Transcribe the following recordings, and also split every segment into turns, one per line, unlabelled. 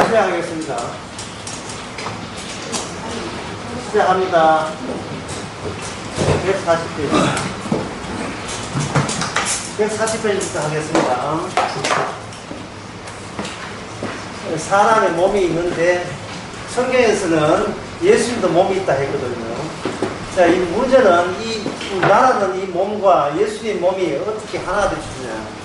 시작하겠습니다. 시작합니다. 140페이지. 140페이지부터 하겠습니다. 사람의 몸이 있는데 성경에서는 예수님도 몸이 있다 했거든요. 자, 이 문제는 이 나라는 이 몸과 예수님의 몸이 어떻게 하나가 될 수 있느냐.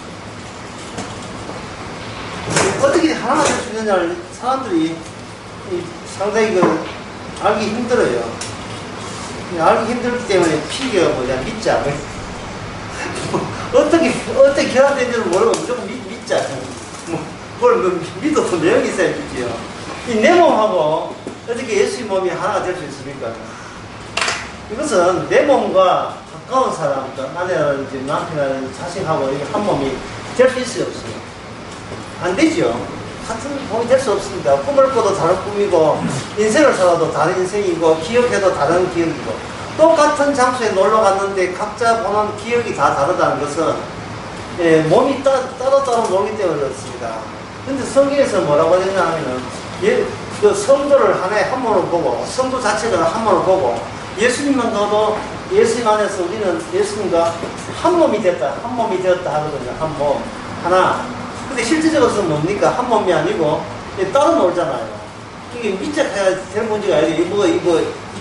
어떻게 하나가 될 수 있느냐를 사람들이 상당히 알기 힘들어요. 알기 힘들기 때문에 피가 뭐냐, 믿자. 어떻게 결합된지는 모르고 무조건 믿자. 그걸 믿어도 내용이 있어야 믿지요. 이 내 몸하고 어떻게 예수의 몸이 하나가 될 수 있습니까? 이것은 내 몸과 가까운 사람, 아내라든지 남편이라든지 자식하고 이게 한 몸이 될 수 있어요, 없어요? 안 되죠. 같은 몸이 될 수 없습니다. 꿈을 꿔도 다른 꿈이고, 인생을 살아도 다른 인생이고, 기억해도 다른 기억이고, 똑같은 장소에 놀러 갔는데 각자 보는 기억이 다 다르다는 것은 몸이 따로따로 놀기 때문에 그렇습니다. 근데 성경에서 뭐라고 하냐 하면은 그 성도를 하나의 한 몸으로 보고, 성도 자체를 한 몸으로 보고, 예수님만 가도 예수님 안에서 우리는 예수님과 한 몸이 됐다, 한 몸이 되었다 하거든요. 한 몸, 하나. 근데 실질적으로는 뭡니까? 한 몸이 아니고 따로 놀잖아요. 이게 믿자해야 될 문제가 아니고 이거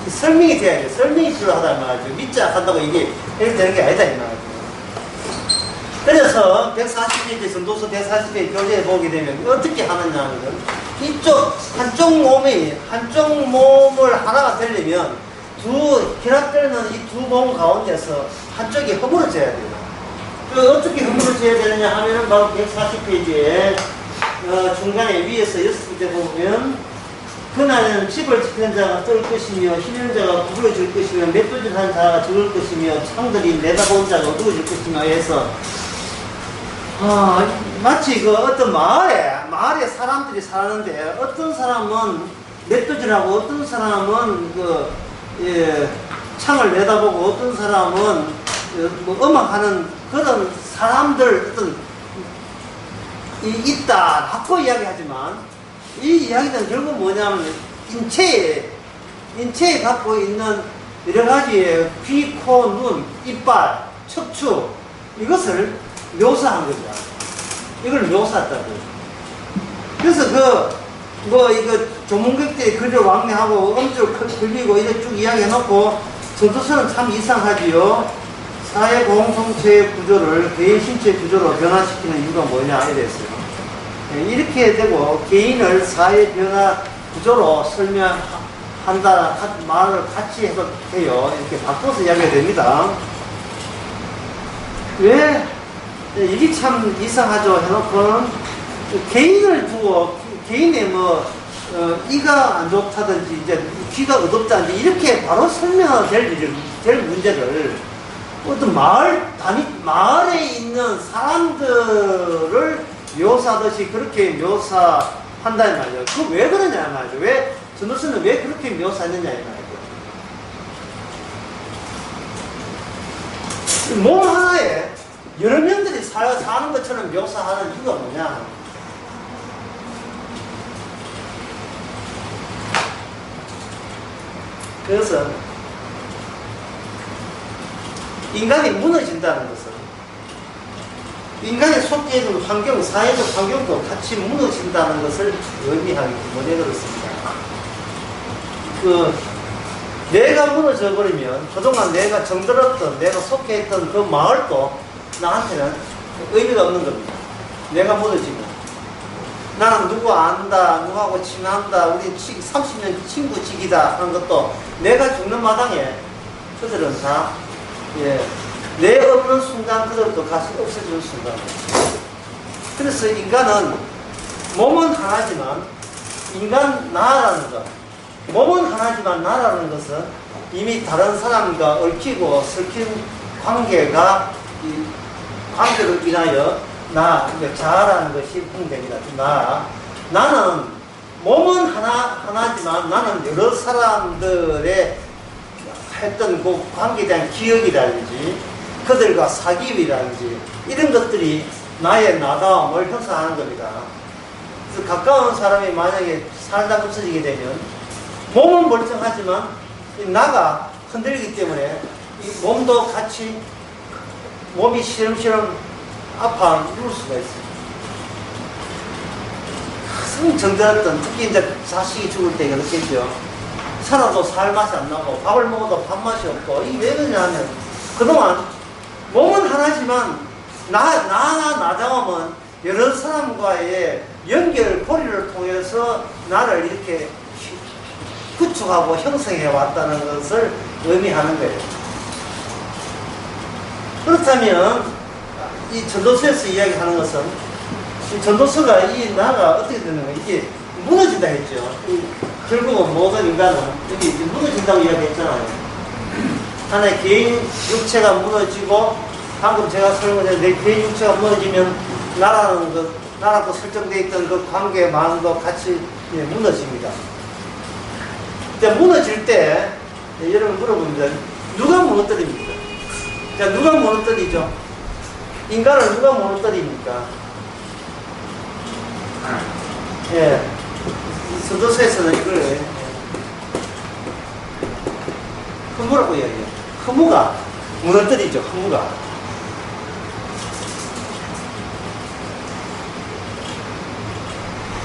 설명이 돼야 돼. 설명이 필요하다 말이죠. 믿자 한다고 이게 해결되는 게 아니다 이 말이죠. 그래서 140페이지 전도서 140페이지 교재에 보게 되면 어떻게 하느냐 하면 이쪽 한쪽 몸을 하나가 되려면 결합되는 이 두 몸 가운데서 한쪽이 허물어져야 돼요. 어떻게 허물어져야 되느냐 하면은 바로 140페이지에 중간에 위에서 6대 보면 그날은 집을 지키는 자가 떨 것이며 힘있는 자가 구부러질 것이며 맷도질한 자가 죽을 것이며 창들이 내다본 자가 어두워질 것이며 해서 마치 어떤 마을에 사람들이 사는데 어떤 사람은 맷도질하고 어떤 사람은 창을 내다보고 어떤 사람은 음악하는 그런 사람들 있다 하고 이야기하지만 이 이야기는 결국 뭐냐면 인체에 갖고 있는 여러 가지의 귀, 코, 눈, 이빨, 척추 이것을 묘사한 거죠. 이걸 묘사했다고. 그래서 이거 조문객들이 글을 왕래하고 엄지를 긁리고 이렇게 쭉 이야기해놓고 전도서는 참 이상하지요. 사회 공동체의 구조를 개인 신체 구조로 변화시키는 이유가 뭐냐 이랬어요. 이렇게 되고 개인을 사회 변화 구조로 설명한다 말을 같이 해석해요. 이렇게 바꿔서 이야기가 됩니다. 왜 이게 참 이상하죠 해놓고는 개인을 두고 개인의 이가 안 좋다든지 이제 귀가 어둡다든지 이렇게 바로 설명을 될 문제를 어떤 마을에 있는 사람들을 묘사하듯이 그렇게 묘사한다는 말이죠. 그거 왜 그러냐 말이죠. 왜, 전도서는 왜 그렇게 묘사했느냐 이 말이죠. 몸 하나에 여러 명들이 사는 것처럼 묘사하는 이유가 뭐냐. 그래서 인간이 무너진다는 것은 인간이 속해 있는 환경, 사회적 환경도 같이 무너진다는 것을 의미하기 때문에 그렇습니다. 내가 무너져 버리면 그동안 내가 정들었던, 내가 속해 있던 그 마을도 나한테는 의미가 없는 겁니다. 내가 무너지고 나는 누구 안다, 누구하고 친한다, 우리 30년 친구 지기다 하는 것도 내가 죽는 마당에 그들은 다 내 없는 순간 그들도 같이 없어지는 순간. 그래서 인간은 몸은 하나지만 나라는 것, 몸은 하나지만 나라는 것은 이미 다른 사람과 얽히고 설킨 관계가 관계로 인하여 자아라는 것이 형성됩니다. 나는 몸은 하나지만 나는 여러 사람들의 했던 그 관계에 대한 기억이라든지 그들과 사귐이라든지 이런 것들이 나의 나다움을 형성하는 겁니다. 가까운 사람이 만약에 살다 없어지게 되면 몸은 멀쩡하지만 이 나가 흔들리기 때문에 이 몸도 같이 몸이 시름시름 아파 누울 수가 있어요. 가슴 정들었던 특히 이제 자식이 죽을 때 그렇겠죠. 살아도 살 맛이 안 나고 밥을 먹어도 밥맛이 없고 이게 왜 그러냐 하면 그동안 몸은 하나지만 나장함은 여러 사람과의 연결 고리를 통해서 나를 이렇게 구축하고 형성해 왔다는 것을 의미하는 거예요. 그렇다면 이 전도서에서 이야기하는 것은 이 전도서가 이 나가 어떻게 되는 거예요? 이게 무너진다 했죠. 결국은 모든 인간은 여기 무너진다고 이야기했잖아요. 하나의 개인 육체가 무너지고 방금 제가 설명드린 내 개인 육체가 무너지면 나라고 설정되어 있던 그 관계 마음도 같이 무너집니다. 근데 무너질 때 여러분 물어봅니다. 누가 무너뜨립니까? 자, 누가 무너뜨리죠? 인간을 누가 무너뜨립니까? 예. 서도서에서는 이걸 허무라고 이야기해요. 허무가 무너뜨리죠. 허무가.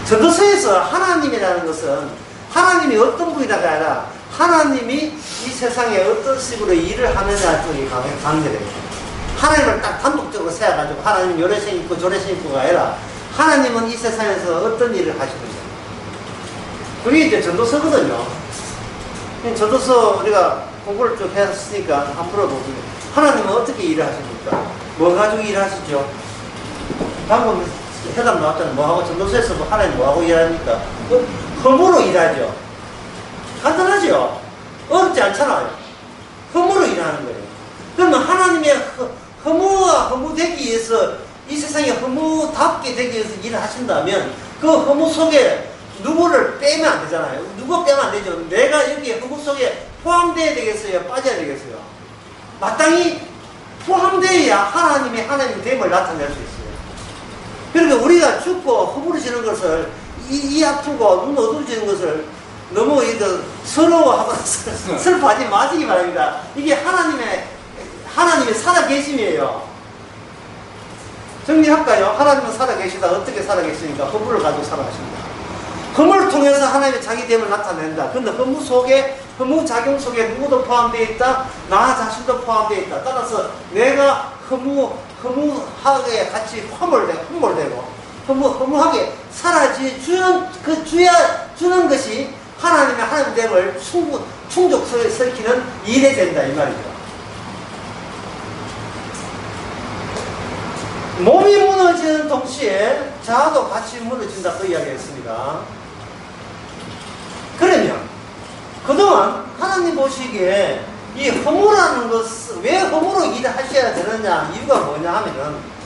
전도서에서 하나님이라는 것은 하나님이 어떤 분이라가 아니라 하나님이 이 세상에 어떤 식으로 일을 하느냐 쪽이 관계돼요. 하나님을 딱 단독적으로 세워가지고 하나님 요래생 있고 저래생 있고가 아니라 하나님은 이 세상에서 어떤 일을 하시느냐. 그게 이제 전도서거든요. 전도서 우리가 공부를 좀 했으니까 한번 물어보세요. 하나님은 어떻게 일을 하십니까? 뭐 가지고 일하시죠? 방금 해답 나왔잖아요. 뭐하고 전도서에서 하나님 뭐하고 일합니까? 허무로 일하죠. 간단하죠? 어렵지 않잖아요. 허무로 일하는 거예요. 그러면 하나님의 허무와 허무되기 위해서 이 세상에 허무답게 되기 위해서 일을 하신다면 그 허무 속에 누구를 빼면 안 되잖아요. 누구 빼면 안 되죠. 내가 여기 허무 속에 포함되어야 되겠어요? 빠져야 되겠어요? 마땅히 포함되어야 하나님의 됨을 나타낼 수 있어요. 그러니까 우리가 죽고 허물어지는 것을 이 아프고 눈 어두워지는 것을 너무 서러워하고 슬퍼하지 마시기 바랍니다. 이게 하나님의 살아계심이에요. 정리할까요? 하나님은 살아계시다. 어떻게 살아계십니까? 허물을 가지고 살아가십니다. 허물을 통해서 하나님의 자기됨을 나타낸다. 그런데 허무 작용 속에 누구도 포함되어 있다. 나 자신도 포함되어 있다. 따라서 내가 허무하게 같이 허물되고 허무하게 주는 것이 하나님됨을 충족시키는 일이 된다 이 말이죠. 몸이 무너지는 동시에 자아도 같이 무너진다 그 이야기했습니다. 그러면 그동안 하나님 보시기에 이 허무라는 것은 왜 허무로 일을 하셔야 되느냐 이유가 뭐냐 하면은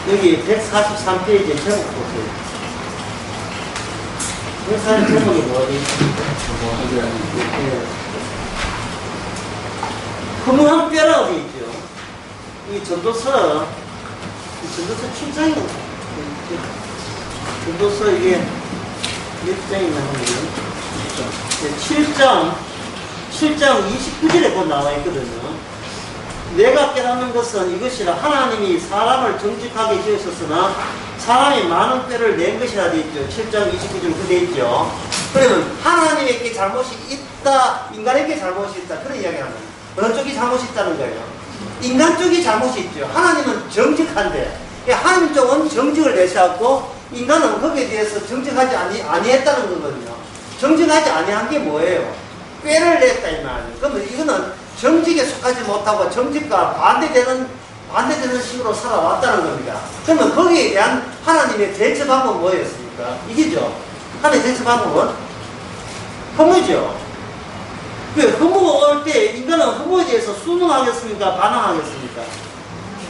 여기 143페이지에 제목 보세요. 143 제목이 뭐지? 허무한 뼈라고 되어 있죠. 이 전도서 7장이 전도서 이게 몇 장이나 하면 7장 29절에 곧 나와 있거든요. 내가 깨닫는 것은 이것이라 하나님이 사람을 정직하게 지으셨으나 사람이 많은 뼈를 낸 것이라 되어 있죠. 7장 29절 그 되어 있죠. 그러면 하나님에게 잘못이 있다, 인간에게 잘못이 있다 그런 이야기를 합니다. 어느 쪽이 잘못이 있다는 거예요? 인간 쪽이 잘못이 있죠. 하나님은 정직한데 하나님 쪽은 정직을 내세웠고 인간은 거기에 대해서 정직하지 아니했다는 거거든요. 정직하지 아니한 게 뭐예요? 꾀를 냈다 이 말이에요. 그러면 이거는 정직에 속하지 못하고 정직과 반대되는 식으로 살아왔다는 겁니다. 그러면 거기에 대한 하나님의 대처 방법은 뭐였습니까? 이기죠. 하나님의 대처 방법은 허무죠. 그 허무가 올 때 인간은 허무에 대해서 순응하겠습니까? 반항하겠습니까?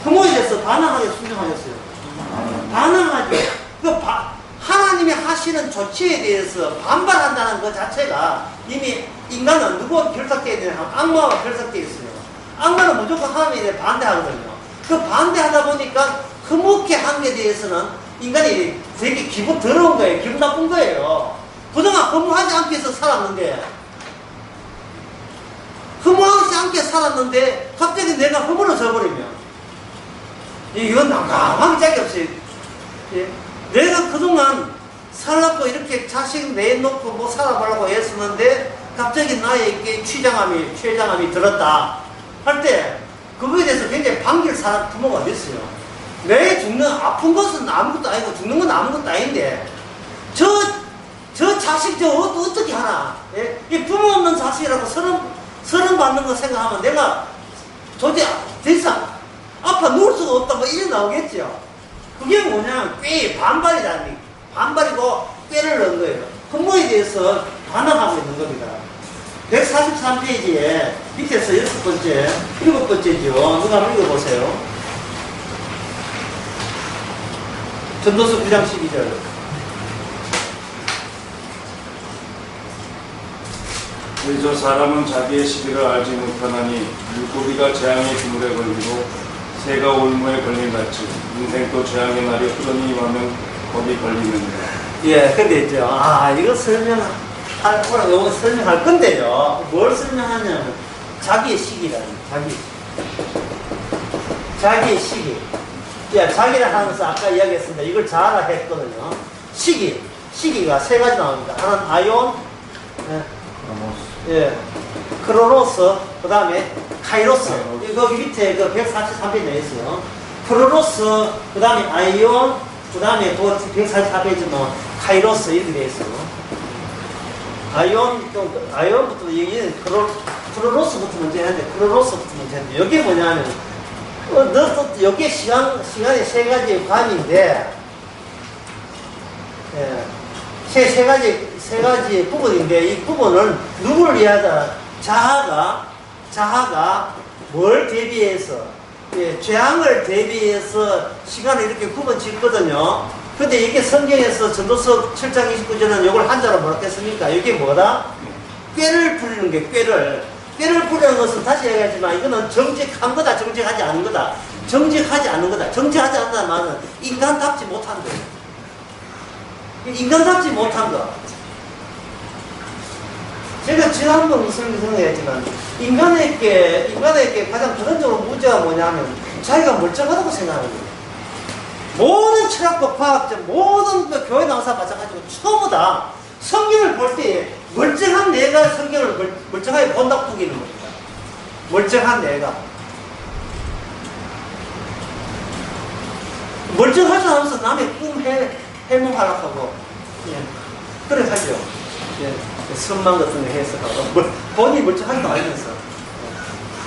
허무에 대해서 반항하게 순종하겠어요. 반항하죠. 하나님이 하시는 조치에 대해서 반발한다는 것 자체가 이미 인간은 누구와 결탁되어 있느냐 하면 악마와 결탁되어 있어요. 악마는 무조건 하나님에 반대하거든요. 그 반대하다 보니까 흐뭇게 한 게 대해서는 인간이 되게 기분 더러운 거예요. 기분 나쁜 거예요. 그동안 허무하지 않게 해서 살았는데, 허무하지 않게 살았는데, 갑자기 내가 허물어져 버리면, 이건 난감하게 짝이 없어요. 예? 내가 그동안 살았고, 이렇게 자식 내놓고 뭐 살아보려고 했었는데, 갑자기 나에게 취장함이 들었다. 할 때, 그거에 대해서 굉장히 반길 사람 부모가 됐어요. 내 죽는, 아픈 것은 아무것도 아니고, 죽는 건 아무것도 아닌데, 저 자식 어떻게 하나? 예? 이 부모 없는 자식이라고 서름 받는 거 생각하면 내가 도대체 대상 아파 누울 수가 없다 뭐 이래 나오겠죠. 그게 뭐냐? 꽤 반발이라는 반발이고 꾀를 넣은 거예요. 부모에 대해서 반항하고 있는 겁니다. 143페이지에 밑에서 6번째, 7번째죠. 누가 한번 읽어보세요. 전도서 9장 12절.
그저 사람은 자기의 시기를 알지 못하나니 물고기가 재앙의 그물에 걸리고 새가 올무에 걸림같이 인생도 재앙의 날이 흐르니 임하면 거기 걸리느니라.
예, 근데 있죠. 이거 오늘 요거 설명할 건데요. 뭘 설명하냐면 자기의 시기라는 자기의 시기. 예, 자기를 하면서 아까 이야기했습니다. 이걸 자아라 했거든요. 시기가 세 가지 나옵니다. 하나는 아이온, 예, 크로노스, 그 다음에 카이로스. 거기 밑에 그 143페이지에 있어요. 크로노스, 그 다음에 아이온, 그 다음에 144페이지는 카이로스 이렇게 되어 있어요. 아이온부터 여기는 크로노스부터 문제인데, 크로노스부터 문제인데, 여기 뭐냐면, 여기 시간의 세 가지 관인데, 예, 세 가지 부분인데, 이 부분은 누구를 위하다? 자아가 뭘 대비해서, 예, 죄악을 대비해서 시간을 이렇게 구분 짓거든요. 근데 이게 성경에서 전도서 7장 29절은 이걸 한자로 뭐라 했습니까? 이게 뭐다? 꾀를 부리는 게 꾀를 부리는 것은 다시 얘기하지만 이거는 정직한 거다, 정직하지 않은 거다. 정직하지 않는 거다. 정직하지 않는다는 말은 인간답지 못한 거예요. 인간답지 못한 거. 제가 지난번 설명했지만 인간에게 가장 근원적으로 문제가 뭐냐면 자기가 멀쩡하다고 생각하는 거예요. 모든 철학과 과학적 모든 그 교회 나와서 마찬가지고 전부 다 성경을 볼 때 멀쩡한 내가 성경을 멀쩡하게 본다고 보기는 겁니다. 멀쩡한 내가 멀쩡하지 않으면서 남의 꿈 해몽하려고 하고, 예, 그래 하죠. 예, 선망 같은 거 해석하고 본인이 멀쩡하지도 않으면서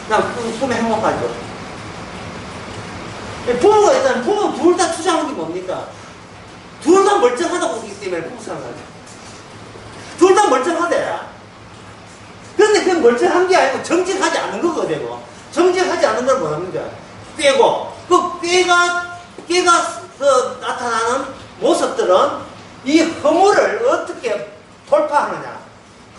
그냥 꿈에 해몽하죠. 부부가 일단 부부 둘 다 주장하는 게 뭡니까? 둘 다 멀쩡하다고 보기 때문에 부부 생활하죠. 둘 다 멀쩡하대. 그런데 그 멀쩡한 게 아니고 정직하지 않는 거가 되고, 정직하지 않는 걸 뭐합니까? 꾀고, 그 꾀가 나타나는 모습들은 이 허물을 어떻게 돌파하느냐.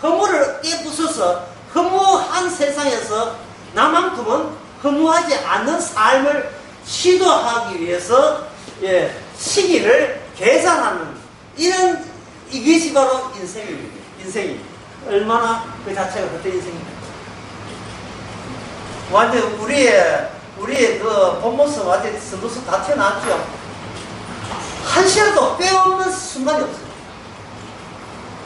허물을 깨부숴서 허무한 세상에서 나만큼은 허무하지 않는 삶을 시도하기 위해서, 예, 시기를 계산하는 이것이 바로 인생입니다. 인생이 얼마나 그 자체가 그때 인생입니다. 완전 우리의 그 본모습 완전 선도수 다 튀어나왔죠. 한 시라도 빼없는 순간이 없어요.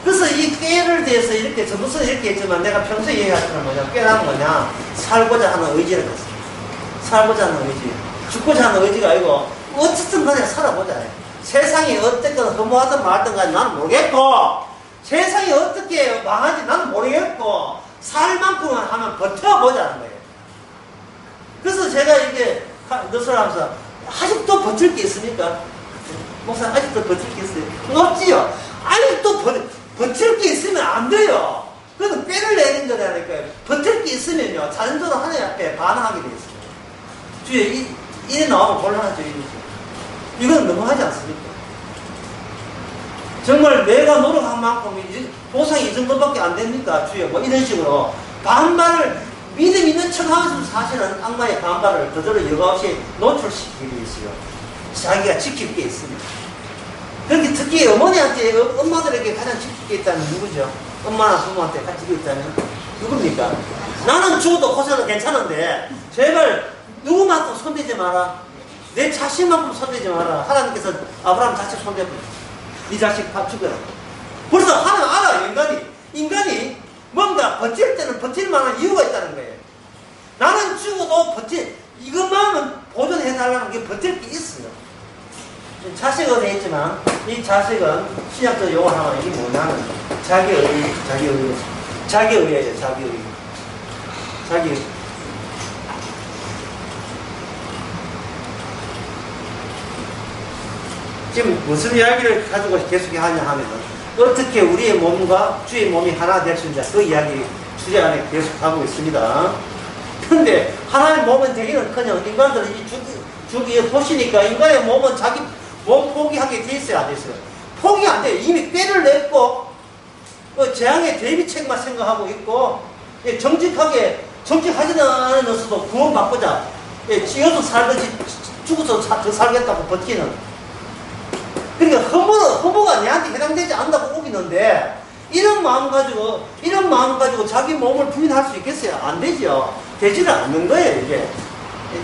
그래서 이 꾀를 대해서 이렇게 전도서는 이렇게 했지만 내가 평소에 얘기할 때는 뭐냐, 꾀란 뭐냐, 살고자 하는 의지를 했어요. 살고자 하는 의지. 죽고자 하는 의지가 아니고 어쨌든 간에 살아보자. 세상이 어떻든 허무하든 말든 간에 나는 모르겠고, 세상이 어떻게 망하지 나는 모르겠고, 살 만큼은 하면 버텨보자는 거예요. 그래서 제가 이게 너스를 하면서 아직도 버틸 게 있습니까? 목사님 아직도 버틸 게 있어요? 없지요. 아직도 버틸 게 있으면 안 돼요. 그래서 꾀를 내는 거라니까요. 버틸 게 있으면요, 자연적으로 하나님 앞에 반항하게 돼 있어요. 주에 이래 나오면 곤란하죠. 이건 너무하지 않습니까? 정말 내가 노력한 만큼 보상이 이 정도밖에 안 됩니까? 주여, 뭐 이런 식으로 반발을 믿음 있는 척 하면서 사실은 악마의 반발을 그대로 여과 없이 노출시키기 위해서요. 자기가 지킬 게 있습니다. 그렇게 특히 어머니한테, 엄마들에게 가장 지킬 게 있다면 누구죠? 엄마나 부모한테 가장 지킬 게 있다면 누굽니까? 나는 죽어도 고생은 괜찮은데 제발 누구만큼 손대지 마라. 내 자식만큼 손대지 마라. 하나님께서 아브라함 자식 손대고 네 자식 밥 죽여라. 벌써 하나님 알아요. 인간이 뭔가 버틸 때는 버틸 만한 이유가 있다는 거예요. 나는 죽어도 이것만은 보존해달라는 게 버틸 게 있어요. 자식은 했지만 이 자식은 신약적 용어를 하면 이게 뭐냐면 자기의예요. 지금 무슨 이야기를 가지고 계속 하냐 하면 어떻게 우리의 몸과 주의 몸이 하나 될 수 있는지 그 이야기 주제 안에 계속 하고 있습니다. 근데 하나의 몸은 되기는커녕 인간들은 이 주기에 보시니까 인간의 몸은 자기 몸 포기하게 돼 있어요, 안 돼 있어요? 포기 안 돼요. 이미 꾀를 냈고 재앙의 대비책만 생각하고 있고 정직하지는 않으면서도 구원받고자 지어서 살든지 죽어서 더 살겠다고 버티는. 그러니까 허무가 내한테 해당되지 않는다고 우기는데 이런 마음 가지고 자기 몸을 부인할 수 있겠어요? 안 되죠. 되지는 않는 거예요, 이게.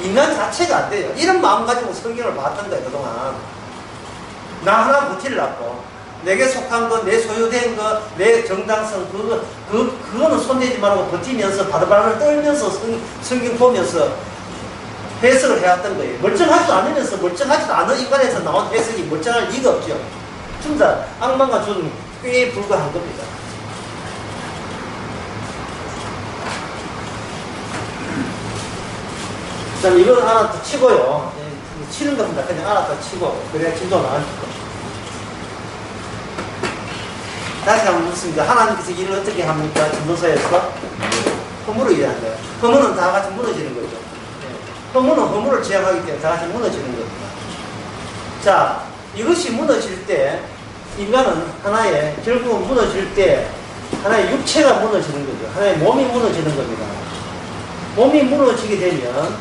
인간 자체가 안 돼요. 이런 마음 가지고 성경을 봤던 거예요, 그동안. 나 하나 버틸라고. 내게 속한 거, 내 소유된 거, 내 정당성, 그거는 손대지 말고 버티면서 바들바들 떨면서 성경 보면서 해석을 해왔던 거예요. 멀쩡하지도 않으면서 멀쩡하지도 않은 인간에서 나온 해석이 멀쩡할 리가 없죠. 전부 다 악망과 준 꾀에 불과한 겁니다. 자, 이건 하나 더 치고요. 치는 겁니다. 그냥 하나 더 치고 그래야 진도 나을 겁니다. 다시 한번 묻습니다. 하나님께서 일을 어떻게 합니까? 전도서에서 허물을 일한다. 허물은 다 같이 무너지는 거죠. 허물은 허물을 지향하기 때문에 다 같이 무너지는 겁니다. 자, 이것이 무너질 때 인간은 결국은 무너질 때 하나의 육체가 무너지는 거죠. 하나의 몸이 무너지는 겁니다. 몸이 무너지게 되면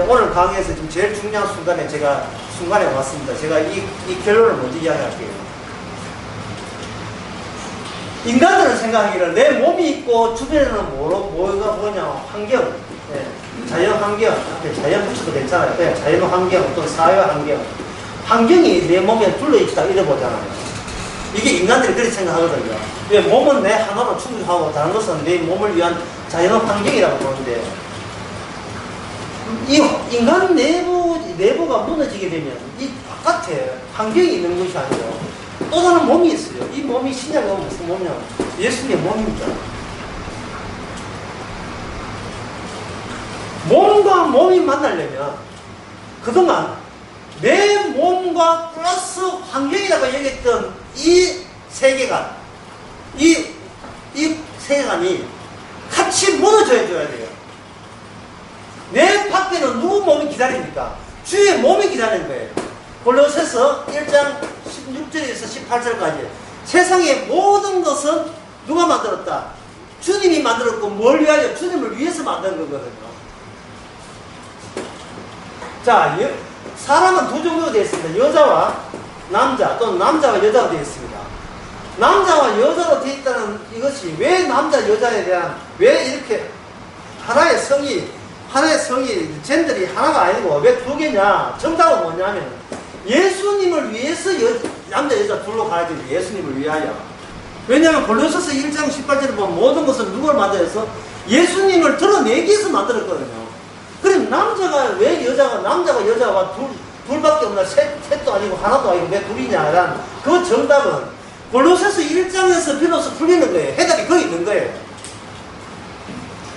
오늘 강의에서 지금 제일 중요한 순간에 왔습니다. 제가 이 결론을 먼저 이야기할게요. 인간들은 생각하기를 내 몸이 있고 주변에는 뭐냐 환경, 자연 환경, 자연 붙여도 괜찮아요. 그냥 자연 환경 또는 사회 환경, 환경이 내 몸에 둘러있다 이래보잖아요. 이게 인간들이 그렇게 생각하거든요. 왜 몸은 내 하나로 충족하고 다른 것은 내 몸을 위한 자연 환경이라고 보는데 이 인간 내부가 무너지게 되면 이 바깥에 환경이 있는 것이 아니고 또 다른 몸이 있어요. 이 몸이 신약에 오면 무슨 몸이냐? 예수님의 몸입니다. 몸과 몸이 만나려면 그동안 내 몸과 플러스 환경이라고 얘기했던 이 세계관, 이 세계관이 같이 무너져야 돼요. 내 밖에는 누구 몸이 기다립니까? 주의 몸이 기다리는 거예요. 골로새서 1장 16절에서 18절까지 세상의 모든 것은 누가 만들었다? 주님이 만들었고 뭘 위하여? 주님을 위해서 만든 거거든요. 자, 사람은 두 종류가 되어 있습니다. 여자와 남자 또는 남자와 여자가 되어 있습니다. 남자와 여자로 되어 있다는 이것이 왜 남자 여자에 대한 왜 이렇게 하나의 성이 젠더리 하나가 아니고 왜 두 개냐? 정답은 뭐냐면 예수님을 위해서 남자 여자 둘로 가야죠. 예수님을 위하여. 왜냐하면 골로새서 1장 18절에 보면 모든 것은 누구를 만들어서 예수님을 드러내기 위해서 만들었거든요. 그럼 남자가 여자가 둘밖에 없나? 셋도 아니고 하나도 아니고 왜 둘이냐라는 그 정답은 골로새서 1장에서 비로소 풀리는 거예요. 해답이 거기 있는 거예요.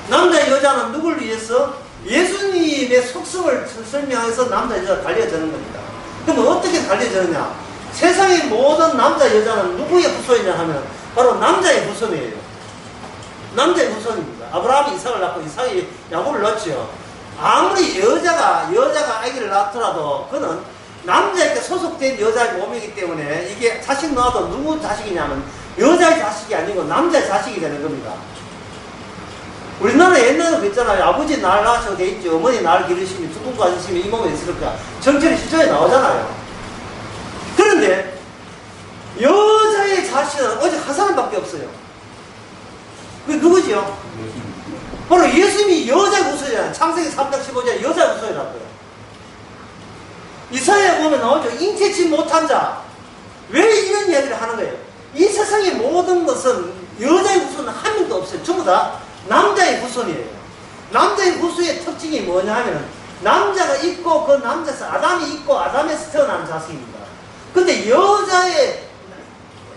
남자 여자는 누구를 위해서? 예수님의 속성을 설명해서 남자 여자가 달려지는 겁니다. 그럼 어떻게 달려지느냐? 세상의 모든 남자 여자는 누구의 후손이냐 하면 바로 남자의 후손이에요. 남자의 후손입니다. 아브라함이 이삭을 낳고 이삭이 야곱을 낳죠. 아무리 여자가 아기를 낳더라도 그는 남자에게 소속된 여자의 몸이기 때문에 이게 자식 낳아도 누구 자식이냐면 여자의 자식이 아니고 남자의 자식이 되는 겁니다. 우리나라 옛날에 그랬잖아요. 아버지 날 낳으셔도 돼 있지. 어머니 날 기르시면 두둥 가지시면 이 몸에 있을까. 정철이 실전에 나오잖아요. 그런데 여자의 자신은 오직 한 사람밖에 없어요. 그게 누구지요? 바로 예수님이 여자의 후손이잖아요. 창세기 3장 15절 여자의 후손이라고요. 이사야에 보면 나오죠. 잉태치 못한 자. 왜 이런 이야기를 하는 거예요? 이 세상의 모든 것은 여자의 후손은 한 명도 없어요. 전부 다 남자의 후손이에요. 남자의 후손의 특징이 뭐냐 하면 남자가 있고 그 남자에서 아담이 있고 아담에서 태어난 자식입니다. 근데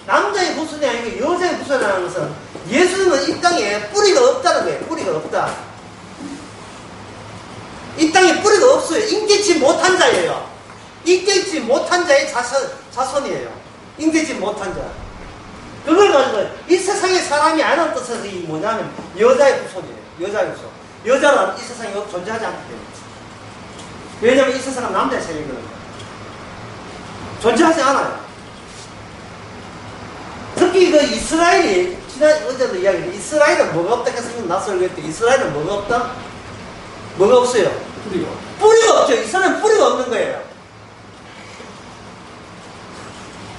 남자의 후손이 아니고 여자의 후손이라는 것은 예수님은 이 땅에 뿌리가 없다는 거예요. 뿌리가 없다. 이 땅에 뿌리가 없어요. 잉태치 못한 자예요. 잉태치 못한 자의 자손이에요. 잉태치 못한 자. 그걸 가지고 이 세상의 사람이 아는 뜻에서 이 뭐냐면 여자의 후손이에요. 여자의 후손. 여자는 이 세상에 존재하지 않기 때문에. 왜냐면 이 세상은 남자의 세계거든요. 존재하지 않아요. 특히 그 이스라엘이 어제도 이야기했는데 이스라엘은 뭐가 없다 해서 낯설게 했대. 이스라엘은 뭐가 없다? 뭐가 없어요? 뿌리가 없죠. 이스라엘은 뿌리가 없는 거예요.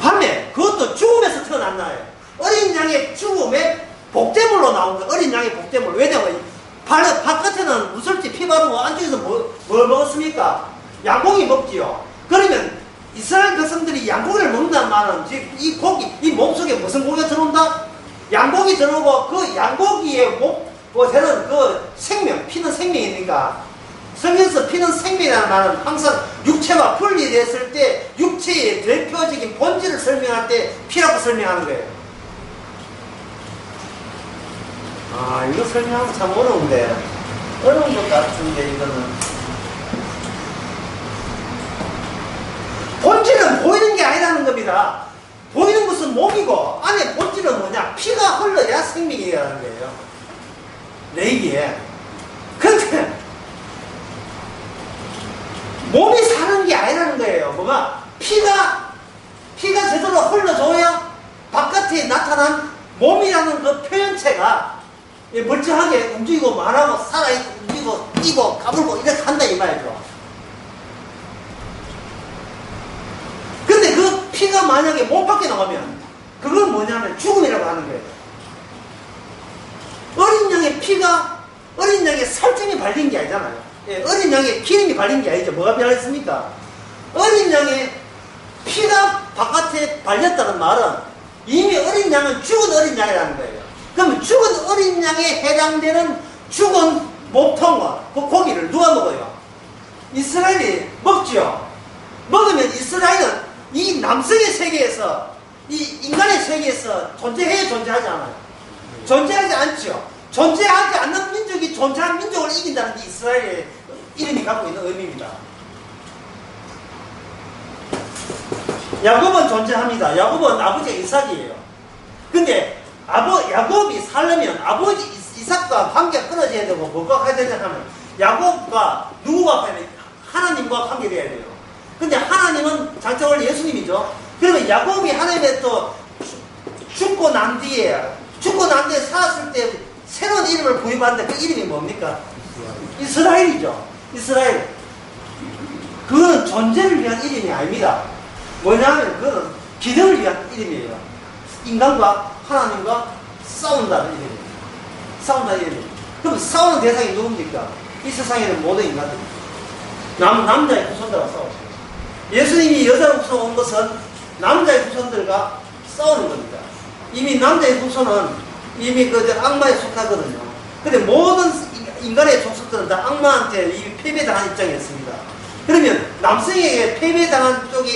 밤에 그것도 죽음에서 태어났나요? 어린 양의 죽음에 복대물로 나온 거예요. 어린 양의 복대물. 왜냐면 바깥에는 무설지 피 바르고 안쪽에서 뭘 먹었습니까? 양고기 먹지요. 그러면 이스라엘 백성들이 양고기를 먹는다는 말은 이 고기, 이 몸속에 무슨 고기가 들어온다? 양고기 들어오고 그 양고기에 되는 그 생명, 피는 생명이니까 성경에서 피는 생명이라는 말은 항상 육체와 분리됐을 때 육체의 대표적인 본질을 설명할 때 피라고 설명하는 거예요. 아, 이거 설명하면 참 어려운데. 어려운 것 같은데, 이거는. 본질은 보이는 게 아니라는 겁니다. 보이는 것은 몸이고, 안에 본질은 뭐냐? 피가 흘러야 생명이라는 거예요. 내기에. 근데, 몸이 사는 게 아니라는 거예요. 뭐가? 피가 제대로 흘러줘야 바깥에 나타난 몸이라는 그 표현체가 멀쩡하게 움직이고 말하고 살아있고 움직이고 뛰고 가불고 이렇게 한다 이 말이죠. 근데 그 피가 만약에 몸 밖에 나가면 그건 뭐냐면 죽음이라고 하는 거예요. 어린 양의 피가 어린 양의 살점이 발린 게 아니잖아요. 예, 어린 양의 기름이 발린 게 아니죠. 뭐가 발렸습니까? 어린 양의 피가 바깥에 발렸다는 말은 이미 어린 양은 죽은 어린 양이라는 거예요. 그러면 죽은 어린 양에 해당되는 죽은 목통과 그 고기를 누가 먹어요? 이스라엘이 먹죠. 먹으면 이스라엘은 이 남성의 세계에서 이 인간의 세계에서 존재해야 존재하지 않아요. 존재하지 않죠. 존재하지 않는 민족이 존재하는 민족을 이긴다는 게 이스라엘의 이름이 갖고 있는 의미입니다. 야곱은 존재합니다. 야곱은 아버지가 이삭이에요. 근데 야곱이 살려면 아버지 이삭과 관계가 끊어져야 되고 뭐가 해야 되냐 하면 야곱과 누구가 하나님과 관계돼야 돼요. 근데 하나님은 장차원 예수님이죠. 그러면 야곱이 하나님의 또 죽고 난 뒤에 살았을 때 새로운 이름을 부여받는데 그 이름이 뭡니까? 이스라엘이죠. 이스라엘. 그건 존재를 위한 이름이 아닙니다. 뭐냐면 그건 기능을 위한 이름이에요. 인간과 하나님과 싸운다는 이름이에요. 싸운다는 이름이에요. 그럼 싸우는 대상이 누굽니까? 이 세상에는 모든 인간들입니다. 남자의 후손들과 싸우죠. 예수님이 여자로 후손 온 것은 남자의 후손들과 싸우는 겁니다. 이미 남자의 후손은 이미 그 악마에 속하거든요. 근데 모든 인간의 족속들은 다 악마한테 이미 패배당한 입장이었습니다. 그러면 남성에게 패배당한 쪽에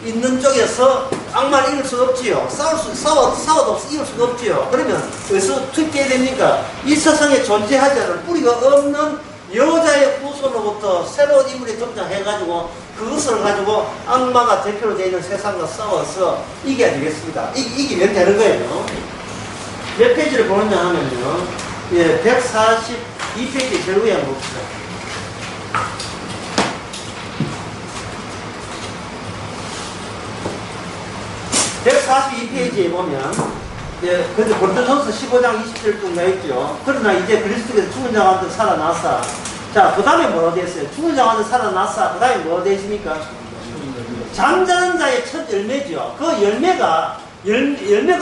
있는 쪽에서 악마를 이길 수가 없지요. 싸워도 이길 수가 없지요. 그러면 어디서 투입해야 됩니까? 이 세상에 존재하지 않은 뿌리가 없는 여자의 후손으로부터 새로운 인물이 등장해가지고 그것을 가지고 악마가 대표로 되어 있는 세상과 싸워서 이겨야 되겠습니다. 이기면 되는 거예요. 몇 페이지를 보느냐 하면요. 예, 142페이지 제일 위에 한번 봅시다. (142페이지에) 보면 예, 근데 고린도전서 15장 20절 쭉 나있죠. 그러나 이제 그리스도께서 죽은 자 가운데 살아났사. 자, 그 다음에 뭐라 되었어요? 죽은 자 가운데 살아났사. 그 다음에 뭐라 되었습니까? 잠자는 자의 첫 열매죠. 그 열매가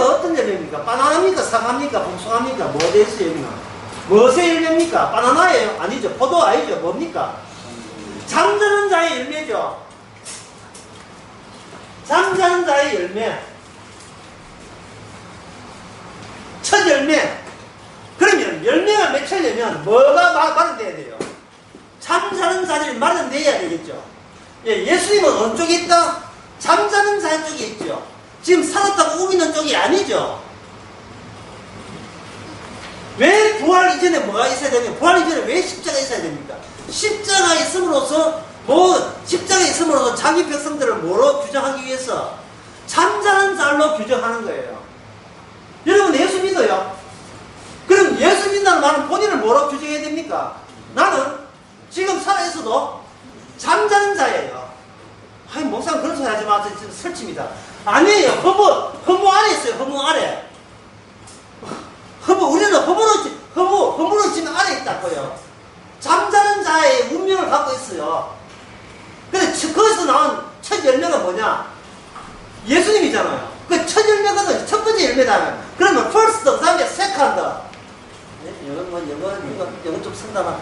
어떤 열매입니까? 바나나입니까? 사과입니까? 복숭아입니까? 뭐 되었어요, 여기는? 무엇의 열매입니까? 바나나예요? 아니죠. 포도 아니죠. 뭡니까? 잠자는 자의 열매죠. 잠자는 자의 열매. 첫 열매. 그러면 열매가 맺히려면 뭐가 마련돼야 돼요? 잠자는 자들이 마련돼야 되겠죠. 예, 예수님은 어느 쪽에 있다? 잠자는 자 쪽에 있죠. 지금 살았다고 우기는 쪽이 아니죠. 왜 부활 이전에 뭐가 있어야 되냐? 부활 이전에 왜 십자가 있어야 됩니까? 십자가 있음으로써 십자가 있음으로써 자기 백성들을 뭐로 규정하기 위해서 잠자는 자로 규정하는 거예요. 여러분 예수 믿어요? 그럼 예수 믿는다는 말은 본인을 뭐로 규정해야 됩니까? 나는 지금 살아있어도 잠자는 자예요. 아니 목사님 그런 소리 하지 마세요. 설치입니다. 아니에요. 허무 아래 있어요. 허무 아래. 우리는 허무로 지금 아래 있다고요. 잠자는 자의 운명을 갖고 있어요. 근데 거기서 나온 첫 열매가 뭐냐? 예수님이잖아요. 그 첫 열매거든. 첫 번째 열매다. 그러면 first, 그 다음에 second. 영어 좀 쓴다나.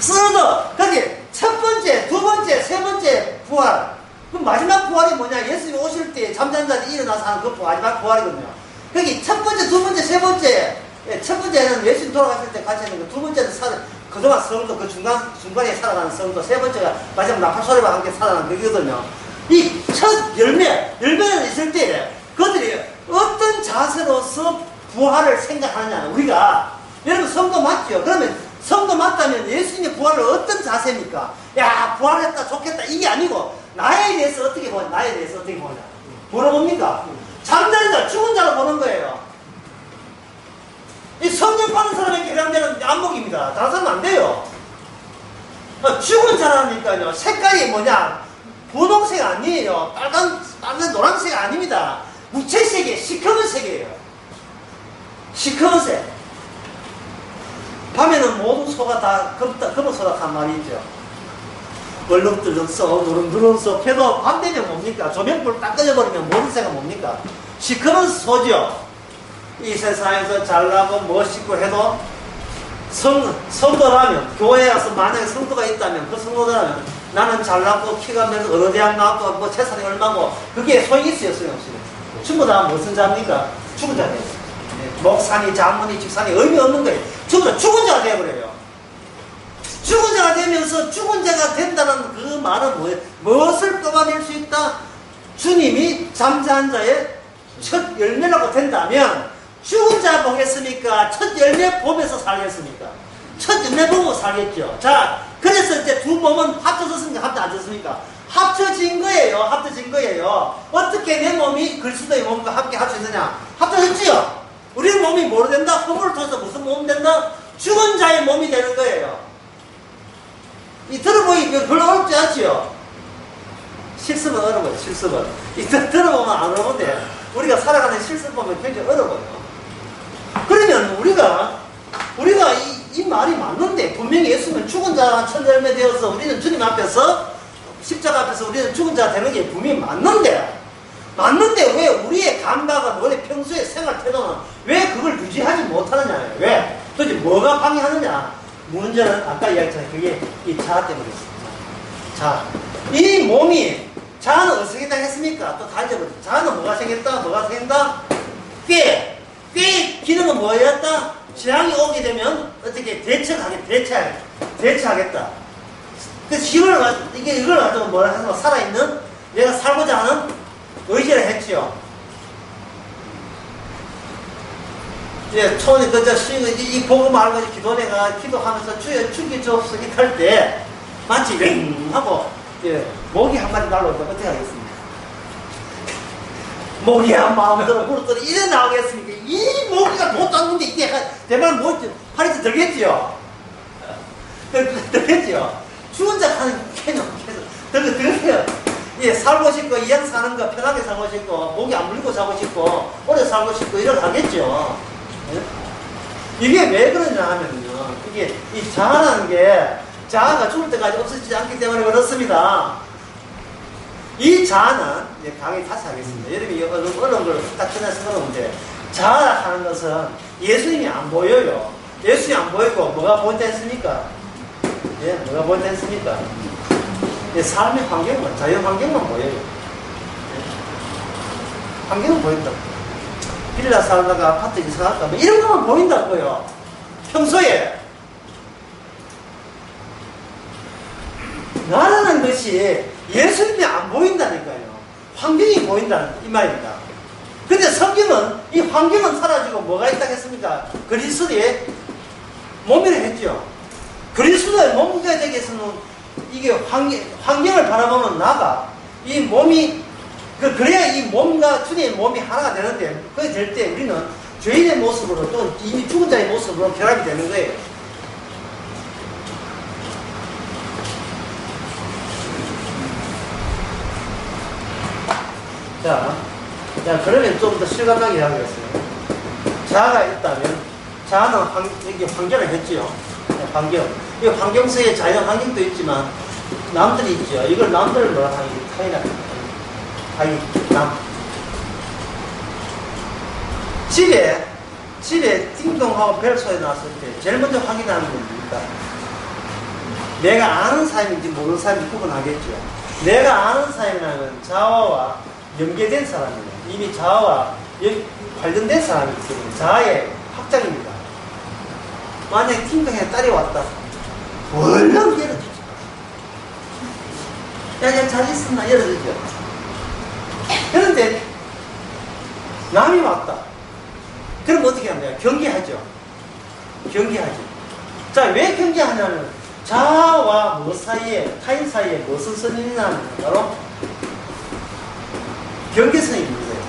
third. 거기 첫 번째, 두 번째, 세 번째 부활. 그럼 마지막 부활이 뭐냐? 예수님이 오실 때 잠자는 자들이 일어나서 하는 그 마지막 부활이거든요. 거기 첫 번째, 두 번째, 세 번째. 첫 번째는 예수님 돌아가실 때 같이 하는 거, 두 번째는 그동안 성도, 그 중간에 살아가는 성도, 세 번째가 마지막 나팔소리와 함께 살아가는 그거거든요. 이 첫 열매가 있을 때 그들이 어떤 자세로서 부활을 생각하느냐. 우리가, 여러분 성도 맞죠? 그러면 성도 맞다면 예수님의 부활을 어떤 자세입니까? 야, 부활했다, 좋겠다. 이게 아니고, 나에 대해서 어떻게 보냐? 보러 봅니까? 잠자는 자, 죽은 자로 보는 거예요. 이 성령 받는 사람에게 해당되는 안목입니다. 다른 사람은 안 돼요. 죽은 자라니까요. 색깔이 뭐냐? 분홍색 아니에요. 빨간 노란색 아닙니다. 무채색이에요. 시커먼 색이에요. 시커먼색. 밤에는 모든 소가 다 검은소닥한 말이죠. 얼룩들룩 써, 누름누름 써. 해도 밤 되면 뭡니까? 조명불 딱 꺼져버리면 모든 새가 뭡니까? 시커먼 소죠. 이 세상에서 잘나고 멋있고 해도 성도라면, 교회에 와서 만약에 성도가 있다면, 그 성도라면 나는 잘나고 키가 몇 어느 대학 나왔고 뭐 재산이 얼마고 그게 소용이 있어요, 소용없어요. 전부 다 무슨 자입니까? 죽은 자예요. 목사니 장모니 집사니 의미 없는 거예요. 죽은 자가 되어버려요. 죽은 자가 되면서 죽은 자가 된다는 그 말은 뭐예요? 무엇을 뽑아낼 수 있다? 주님이 잠자는 자의 첫 열매라고 된다면 죽은 자 보겠습니까? 첫 열매 보면서 살겠습니까? 첫 열매 보고 살겠죠. 자, 그래서 이제 두 몸은 합쳐졌습니까? 합쳐졌습니까? 합쳐진 거예요. 어떻게 내 몸이 그리스도의 몸과 함께 합쳐졌느냐? 합쳐졌지요? 우리 몸이 뭐로 된다? 허물을 통해서 무슨 몸이 된다? 죽은 자의 몸이 되는 거예요. 이 들어보기 별로 어렵지 않지요? 실습은 어려워요, 실습은. 이 들어보면 안 어려운데, 우리가 살아가는 실습 보면 굉장히 어려워요. 그러면 우리가 이 말이 맞는데, 분명히 예수님은 죽은 자가 첫 열매 되어서 우리는 주님 앞에서, 십자가 앞에서 우리는 죽은 자가 되는 게 분명히 맞는데 왜 우리의 감각은, 원래 평소의 생활 태도는 왜 그걸 유지하지 못하느냐? 왜? 도대체 뭐가 방해하느냐? 문제는 아까 이야기했잖아요. 그게 이 자아 때문에 있습니다. 자, 이 몸이, 자아는 어떻게 생겼습니까? 또 다져버렸죠. 자아는 뭐가 생긴다? 꾀의 기능은 뭐였다? 재앙이 오게 되면 어떻게 대처하겠다. 그래서 이걸 가지고 뭐라 해서 살아있는, 내가 살고자 하는 의지를 했지요. 예, 처음에 이 복음 알고 기도하면서 주여 죽이 주옵소서 할 때, 마치 하고, 예, 모기 한 마리 날라오면 어떻게 하겠습니까? 모기야, 마음대로 부르더니 이래 나오겠습니까? 이 모기가 못 땄는데 이게 대만 팔이 들겠지요? 들겠지요? 죽은 자 하는 계속 들으세요. 예, 살고 싶고, 이왕 사는 거 편하게 살고 싶고, 목이 안 물리고 살고 싶고, 오래 살고 싶고, 이걸 하겠죠. 예? 이게 왜 그러냐 하면요. 이게, 이 자아라는 게, 자아가 죽을 때까지 없어지지 않기 때문에 그렇습니다. 이 자아는, 이제 강의 다시 하겠습니다. 여러분이 어려운 걸 딱 전해서 어려운데, 자아라 하는 것은 예수님이 안 보여요. 예수님이 안 보이고, 뭐가 보인다 했습니까? 예, 뭐가 보인다 했습니까? 예, 삶의 환경만, 자연 환경만 보여요. 예. 환경은 보인다. 빌라 살다가 아파트 이사할까, 뭐 이런 것만 보인다고요. 평소에. 나라는 것이 예수님이 안 보인다니까요. 환경이 보인다는 이 말입니다. 근데 성경은 이 환경은 사라지고 뭐가 있다고 했습니까? 그리스도의 몸이라 했죠. 그리스도의 몸가 되기 위해서는 이게 환경을 바라보면 나가 이 몸이 그래야 이 몸과 주님의 몸이 하나가 되는데 그게 될 때 우리는 죄인의 모습으로 또 이미 죽은 자의 모습으로 결합이 되는 거예요. 자, 그러면 좀 더 실감나게 하겠어요. 자아가 있다면 자아는 이게 환경을 했지요. 환경. 이 환경 속에 자연 환경도 있지만 남들이 있죠. 이걸 남들을 뭐라 하기 타이나 남. 집에 띵동하고 벨 소리 났을 때 제일 먼저 확인하는 건 뭡니까? 내가 아는 사람인지 모르는 사람인지 구분하겠죠. 내가 아는 사람이라면 자아와 연계된 사람이에요. 이미 자아와 관련된 사람이기 때문에 자아의 확장입니다. 만약에 팅동에 딸이 왔다. 얼른 열어주죠. 야, 잘 있었나? 열어주죠. 그런데 남이 왔다. 그럼 어떻게 합니까? 경계하죠. 경계하죠. 자, 왜 경계하냐면 자아와 뭐 사이에, 타인 사이에 무슨 선이 있냐면 바로 경계선이 있는 거예요.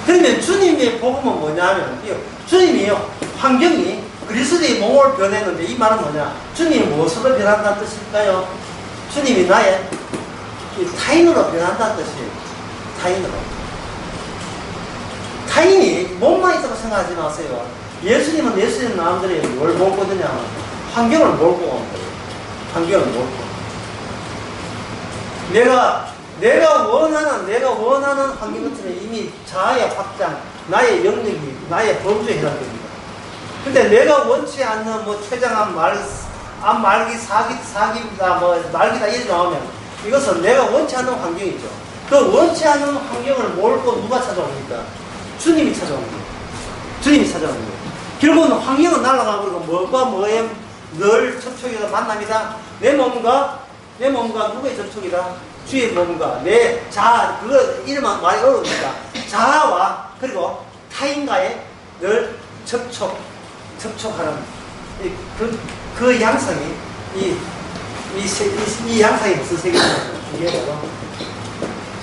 그러면 주님의 복음은 뭐냐면 주님이요, 환경이 그리스도의 몸을 변했는데 이 말은 뭐냐? 주님이 무엇으로 변한다는 뜻일까요? 주님이 나의 타인으로 변한다는 뜻이에요. 타인으로. 타인이 몸만 있다고 생각하지 마세요. 예수님은 예수님 마음대로 뭘 보거든요. 환경을 몰고 온 거예요. 환경을 몰고. 내가 원하는 환경 같으면 이미 자아의 확장, 나의 영역이, 나의 범주에 해당됩니다. 근데 내가 원치 않는 뭐 췌장암, 말기, 사기다, 뭐 말기다 이렇게 나오면 이것은 내가 원치 않는 환경이죠. 그 원치 않는 환경을 몰고 누가 찾아옵니까? 주님이 찾아옵니다. 주님이 찾아옵니다. 결국은 환경은 날아가고 그리고 뭐가 뭐에 늘 접촉이다 만남이다. 내 몸과 누구의 접촉이다? 주의 몸과 내 자아, 그거 이름만 말이 어려우니까 자아와 그리고 타인과의 늘 접촉하는 그 양상이 이 양상이 무슨 세계냐면 이게 바로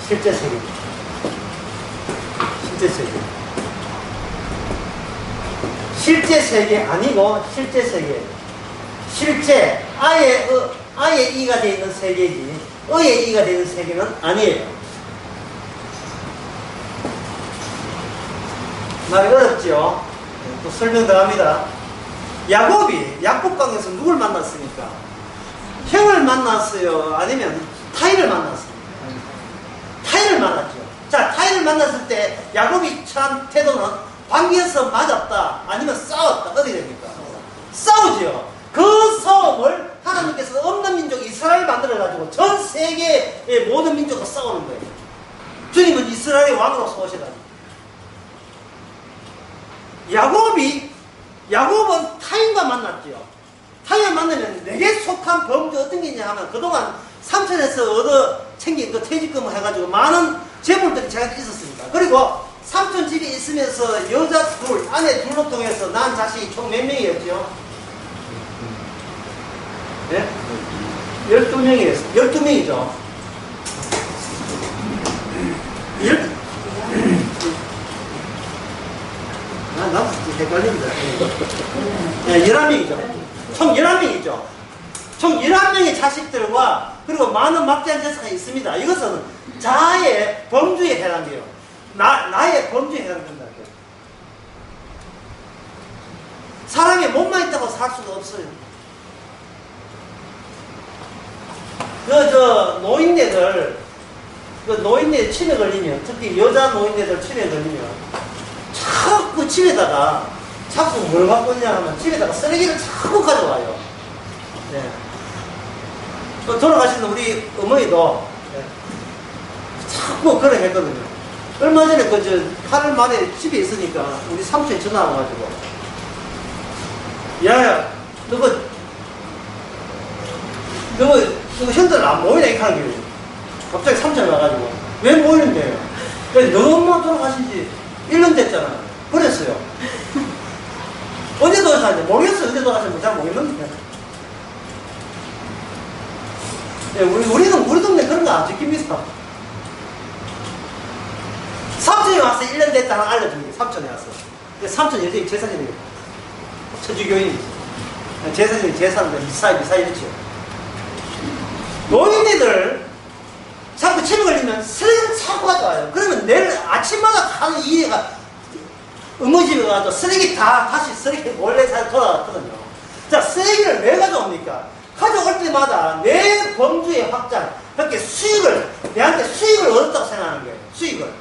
실제 세계. 실제 세계. 실제 세계 아니고 실제 세계. 실제 아예 이가 되어 있는 세계지 의의 이가 되는 세계는 아니에요. 말이 어렵죠? 또 설명 더 합니다. 야곱이 약복강에서 누굴 만났습니까? 형을 만났어요? 아니면 타인을 만났습니까? 타인을 만났죠. 자, 타인을 만났을 때 야곱이 참 태도는 관계에서 맞았다 아니면 싸웠다. 어떻게 됩니까? 싸우지요. 그 싸움을 하나님께서 없는 민족 이스라엘 만들어가지고 전 세계의 모든 민족과 싸우는 거예요. 주님은 이스라엘의 왕으로 서오셔가지고. 야곱은 타인과 만났죠. 타인을 만나면 내게 속한 범죄 어떤 게 있냐 하면 그동안 삼천에서 얻어 챙긴 그 퇴직금을 해가지고 많은 재물들이 제가 있었습니다. 그리고 삼촌 집에 있으면서 여자 둘, 아내 둘로 통해서 난 자식이 총 몇 명이었죠? 네? 12명이었어요. 12명이죠. 나도 헷갈립니다. 네, 11명이죠. 총 11명이죠. 총 11명의 자식들과 그리고 많은 막대한 재산이 있습니다. 이것은 자아의 범주에 해당돼요. 나의 범주에 해당된다. 사람이 몸만 있다고 살 수가 없어요. 노인네 치매 걸리면, 특히 여자 노인네들 치매 걸리면, 자꾸 집에다가, 자꾸 뭘 갖고 있냐 하면, 집에다가 쓰레기를 자꾸 가져와요. 네. 또 돌아가신 우리 어머니도, 네. 자꾸 그래 했거든요. 얼마 전에 8월 말에 집에 있으니까, 우리 삼촌이 전화 와가지고, 야, 너가 현들 안 모이나, 이렇게 하는 거예요. 갑자기 삼촌이 와가지고, 왜 모이는데요? 너 엄마 돌아가신 지 1년 됐잖아. 그랬어요. 언제 돌아가셨는지 모르겠어요. 언제 돌아가셨는지 잘 모르겠는데. 네, 우리 동네 그런 거 안 지킵니다. 삼촌이 와서 1년 됐다는 알려줍니다. 삼촌이 와서. 삼촌이 여전히 재산이 돼요. 천주교인이지. 재산이 재산인데 미사 이렇죠. 노인네들 자꾸 치매 걸리면 쓰레기를 자꾸 가져와요. 그러면 내일 아침마다 하는 일이가 어머 집에 가서 쓰레기 다시 쓰레기 몰래 잘 돌아갔거든요. 자, 쓰레기를 왜 가져옵니까? 가져올 때마다 내 범주의 확장, 그렇게 내한테 수익을 얻었다고 생각하는 거예요. 수익을.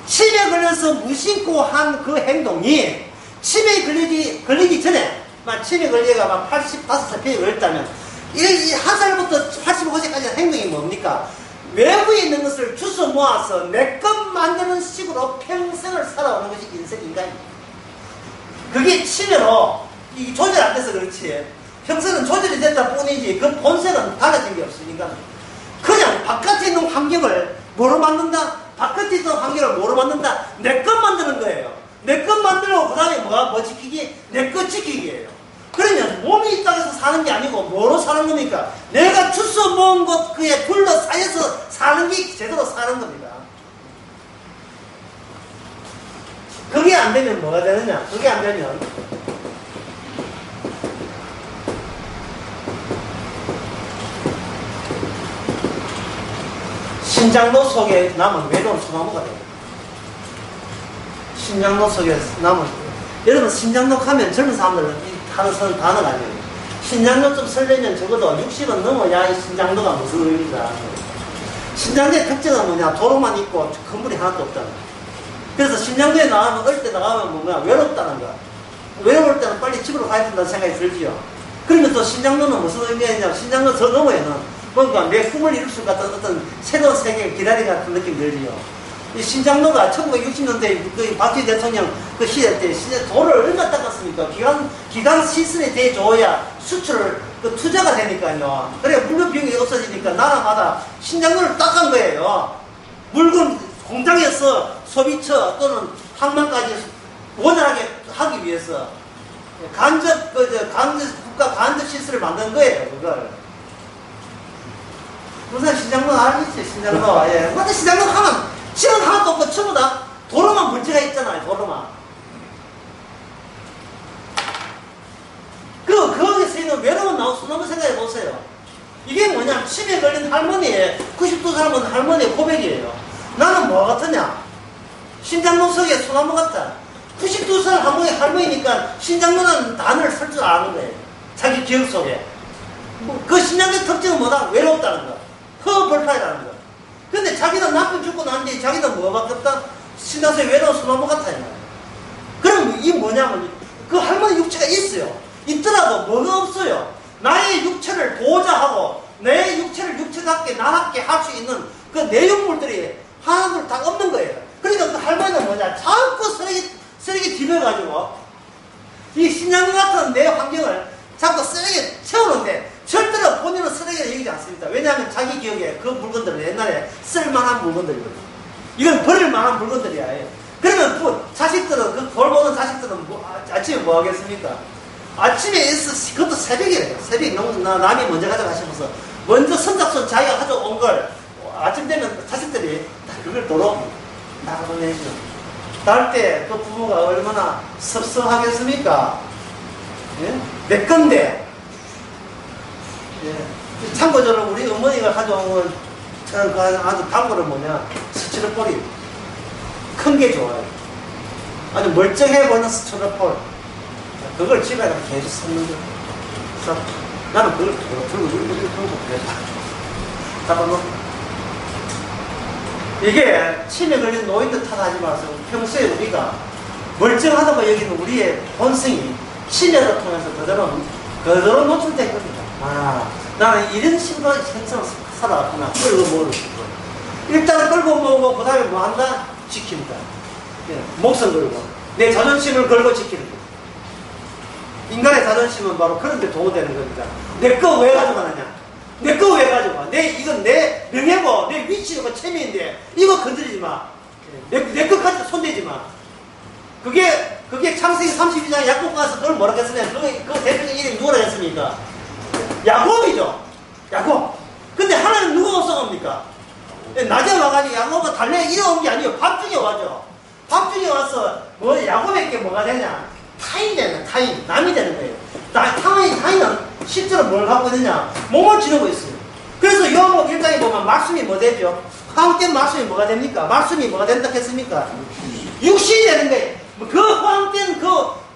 치매에 걸려서 무심코 한 그 행동이 치매에 걸리기 전에, 치매 걸리가 막 85살 병에 걸렸다면, 한 살부터 85세까지 행동이 뭡니까? 외부에 있는 것을 주워 모아서 내 것 만드는 식으로 평생을 살아오는 것이 인간입니다. 그게 치매로 조절 안 돼서 그렇지. 평생은 조절이 됐다 뿐이지 그 본색은 달라진 게 없으니까. 그냥 바깥에 있는 환경을 뭐로 만든다? 바깥에 있는 환경을 뭐로 만든다? 내 것 만드는 거예요. 내 것 만들고 그 다음에 뭐 지키기? 내 것 지키기예요. 그러면 몸이 있다고 해서 사는 게 아니고 뭐로 사는 겁니까? 내가 주워 모은 것 그에 둘러싸여서 사는 게 제대로 사는 겁니다. 그게 안 되면 뭐가 되느냐? 그게 안 되면 신장로 속에 남은 외로운 소나무가 돼요. 신장로 속에 남은, 여러분 신장로 가면 젊은 사람들은 하는 단어가 아니에요. 신장로 좀 설레면 적어도 60은 넘어야 이 신장로가 무슨 의미인가. 신장로의 특징은 뭐냐? 도로만 있고 건물이 하나도 없다는 거야. 그래서 신장로에 나가면, 어릴 때 나가면 뭔가 외롭다는 거야. 외로울 때는 빨리 집으로 가야 된다는 생각이 들지요. 그러면 또 신장로는 무슨 의미가 있냐? 신장로 저 너머에는 뭔가 내 꿈을 이룰 수 같은 어떤 새로운 세계를 기다리는 같은 느낌이 들지요. 이 신장로가 1960년대 그 박정희 대통령 그 시대 때 도를 얼마 닦았습니까? 기간 시설에 대줘야 수출을 그 투자가 되니까요. 그래 물건 비용이 없어지니까 나라마다 신장로를 닦은 거예요. 물건 공장에서 소비처 또는 항만까지 원활하게 하기 위해서 국가 간접 시설을 만든 거예요. 그걸. 무슨 신장로 알겠지? 신장로. 예. 근데 신장로 하면 지금 하나도 없고 전부 다 도로만 문제가 있잖아요. 도로만. 거기서 있는 외로운 소나무 생각해 보세요. 이게 뭐냐면 치매에 걸린 할머니의 92살 먹은 할머니의 고백이에요. 나는 뭐 같으냐? 신장로 속에 소나무 같다. 92살 할머니니까 신장로라는 단어를 쓸 줄 아는 거예요. 자기 기억 속에. 그 신장로의 특징은 뭐다? 외롭다는 거. 허벌판이라는 거. 근데 자기는 남편 죽고 난 뒤에 자기는 뭐가 없다? 신장소에 외로운 소나무 같아. 그럼 이게 뭐냐면 그 할머니 육체가 있어요. 있더라도 뭐가 없어요. 나의 육체를 보호자하고 내 육체를 육체답게 나답게 할 수 있는 그 내용물들이 하나둘 다 없는 거예요. 그러니까 그 할머니는 뭐냐? 자꾸 쓰레기 뒤벼가지고 이 신장 같은 내 환경을 자꾸 쓰레기 채우는데 절대로 본인은 쓰레기를 여기지 않습니다. 왜냐하면 자기 기억에 그 물건들은 옛날에 쓸만한 물건들이거든요. 이건 버릴 만한 물건들이야. 그러면 자식들은, 그 돌보는 자식들은 아침에 뭐 하겠습니까? 아침에 그것도 새벽이래요. 새벽 남이 먼저 가져가시면서 먼저 선착순 자기가 가져온 걸 아침 되면 자식들이 그걸 도로 나가보내죠. 날 때 그 부모가 얼마나 섭섭하겠습니까? 예? 내 건데. 예. 참고적으로 우리 어머니가 가져온 아주 단거는 뭐냐, 스티로폴이 큰 게 좋아요. 아주 멀쩡해 보이는 스티로폴. 그걸 집에 가서 계속 섞는 거야. 그래서 나는 그걸 들고 계속 잡아놓고. 이게 치매 걸린 노인들 탓하지 마세요. 평소에 우리가 멀쩡하다고 여기는 우리의 본성이 치매를 통해서 그대로 노출된 겁니다. 아, 나는 이런 식으로 현상을 살아왔구나. 끌고 먹을 수 있고. 일단 끌고 먹고, 그 다음에 뭐 한다? 지킨다. 예, 목숨 걸고. 내 자존심을 걸고 지키는 거예요. 인간의 자존심은 바로 그런 데 도움되는 겁니다. 내 거 왜 가져가느냐? 내 거 왜 가져가? 이건 내 명예고, 내 위치고 체면인데, 이거 건드리지 마. 내 거 가지고 손대지 마. 그게 창세기 32장 야곱 가서 그걸 뭐라고 했으면, 그 대표적인 이름이 누구라 했습니까? 야곱이죠. 야곱. 근데 하나님 누가 옥상합니까? 낮에 와가지고 야곱은 달래 이어온 게 아니에요. 밤중에 와죠. 밤중에 와서 뭐 야곱에게 뭐가 되냐? 타인이 되는, 타인. 남이 되는 거예요. 타인은 실제로 뭘 하고 있느냐? 몸을 지르고 있어요. 그래서 요한복음 1장에 보면 말씀이 뭐 되죠? 화학된 말씀이 뭐가 됩니까? 말씀이 뭐가 된다 했습니까? 육신이 되는 거예요. 그 화학된 그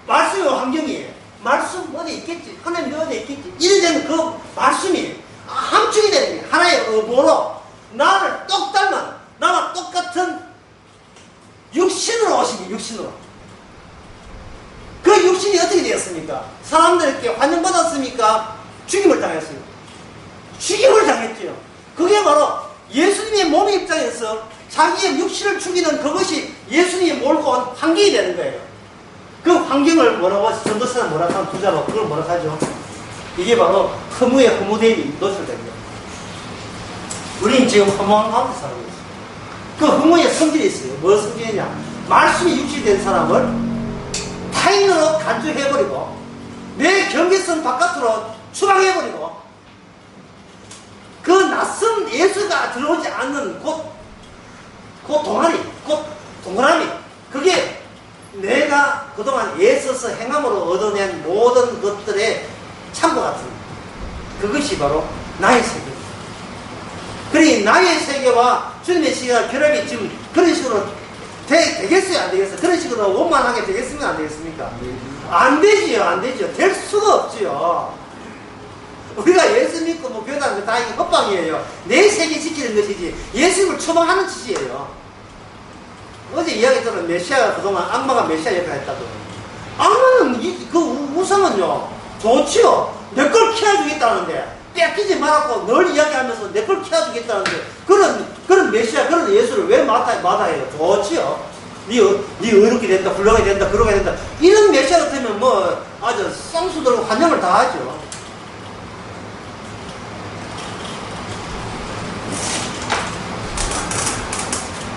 말씀의 환경이에요. 말씀 어디 있겠지? 하나님 어디 있겠지? 이래 되는 그 말씀이 함축이 되는 거예요. 하나의 의보로 나를 똑 닮은, 나와 똑같은 육신으로 오신 거예요. 육신으로. 그 육신이 어떻게 되었습니까? 사람들에게 환영받았습니까? 죽임을 당했습니다. 죽임을 당했죠. 그게 바로 예수님의 몸의 입장에서 자기의 육신을 죽이는 그것이 예수님이 몰고 온 환경이 되는 거예요. 그 환경을 뭐라고, 전도서는 뭐라고 하면 부자로 그걸 뭐라고 하죠? 이게 바로 허무의 허무됨이 노출된 거예요. 우리는 지금 허무한 가운데 살고 있어요. 그 허무의 성질이 있어요. 뭐 성질이냐? 말씀이 육신된 사람을 타인으로 간주해버리고 내 경계선 바깥으로 추방해버리고 그 낯선 예수가 들어오지 않는 곧 동아리, 곧 동그라미, 그게 내가 그동안 애써서 행함으로 얻어낸 모든 것들의 참고 같은 그것이 바로 나의 세계입니다. 그러니 나의 세계와 주님의 세계가 결합이 지금 그런 식으로 되겠어요? 안 되겠어요? 그런 식으로 원만하게 되겠습니까? 안 되겠습니까? 안 되지요. 안 되지요. 될 수가 없지요. 우리가 예수 믿고 뭐 교회 다니는 거 다 이게 헛방이에요. 내 세계 지키는 것이지 예수님을 추방하는 짓이에요. 어제 이야기했잖아요. 메시아가 그동안 악마가 메시아 역할을 했다고. 악마는 그 우상은요 좋지요. 내 걸 키워주겠다는데 뺏기지 말았고 늘 이야기하면서 내 걸 키워주겠다는데 그런 메시아, 그런 예수를 왜 마다해요? 좋지요. 니 의롭게 된다, 훌륭하게 된다, 그러게 된다. 이런 메시아 같으면 뭐 아주 쌍수 들고 환영을 다 하죠.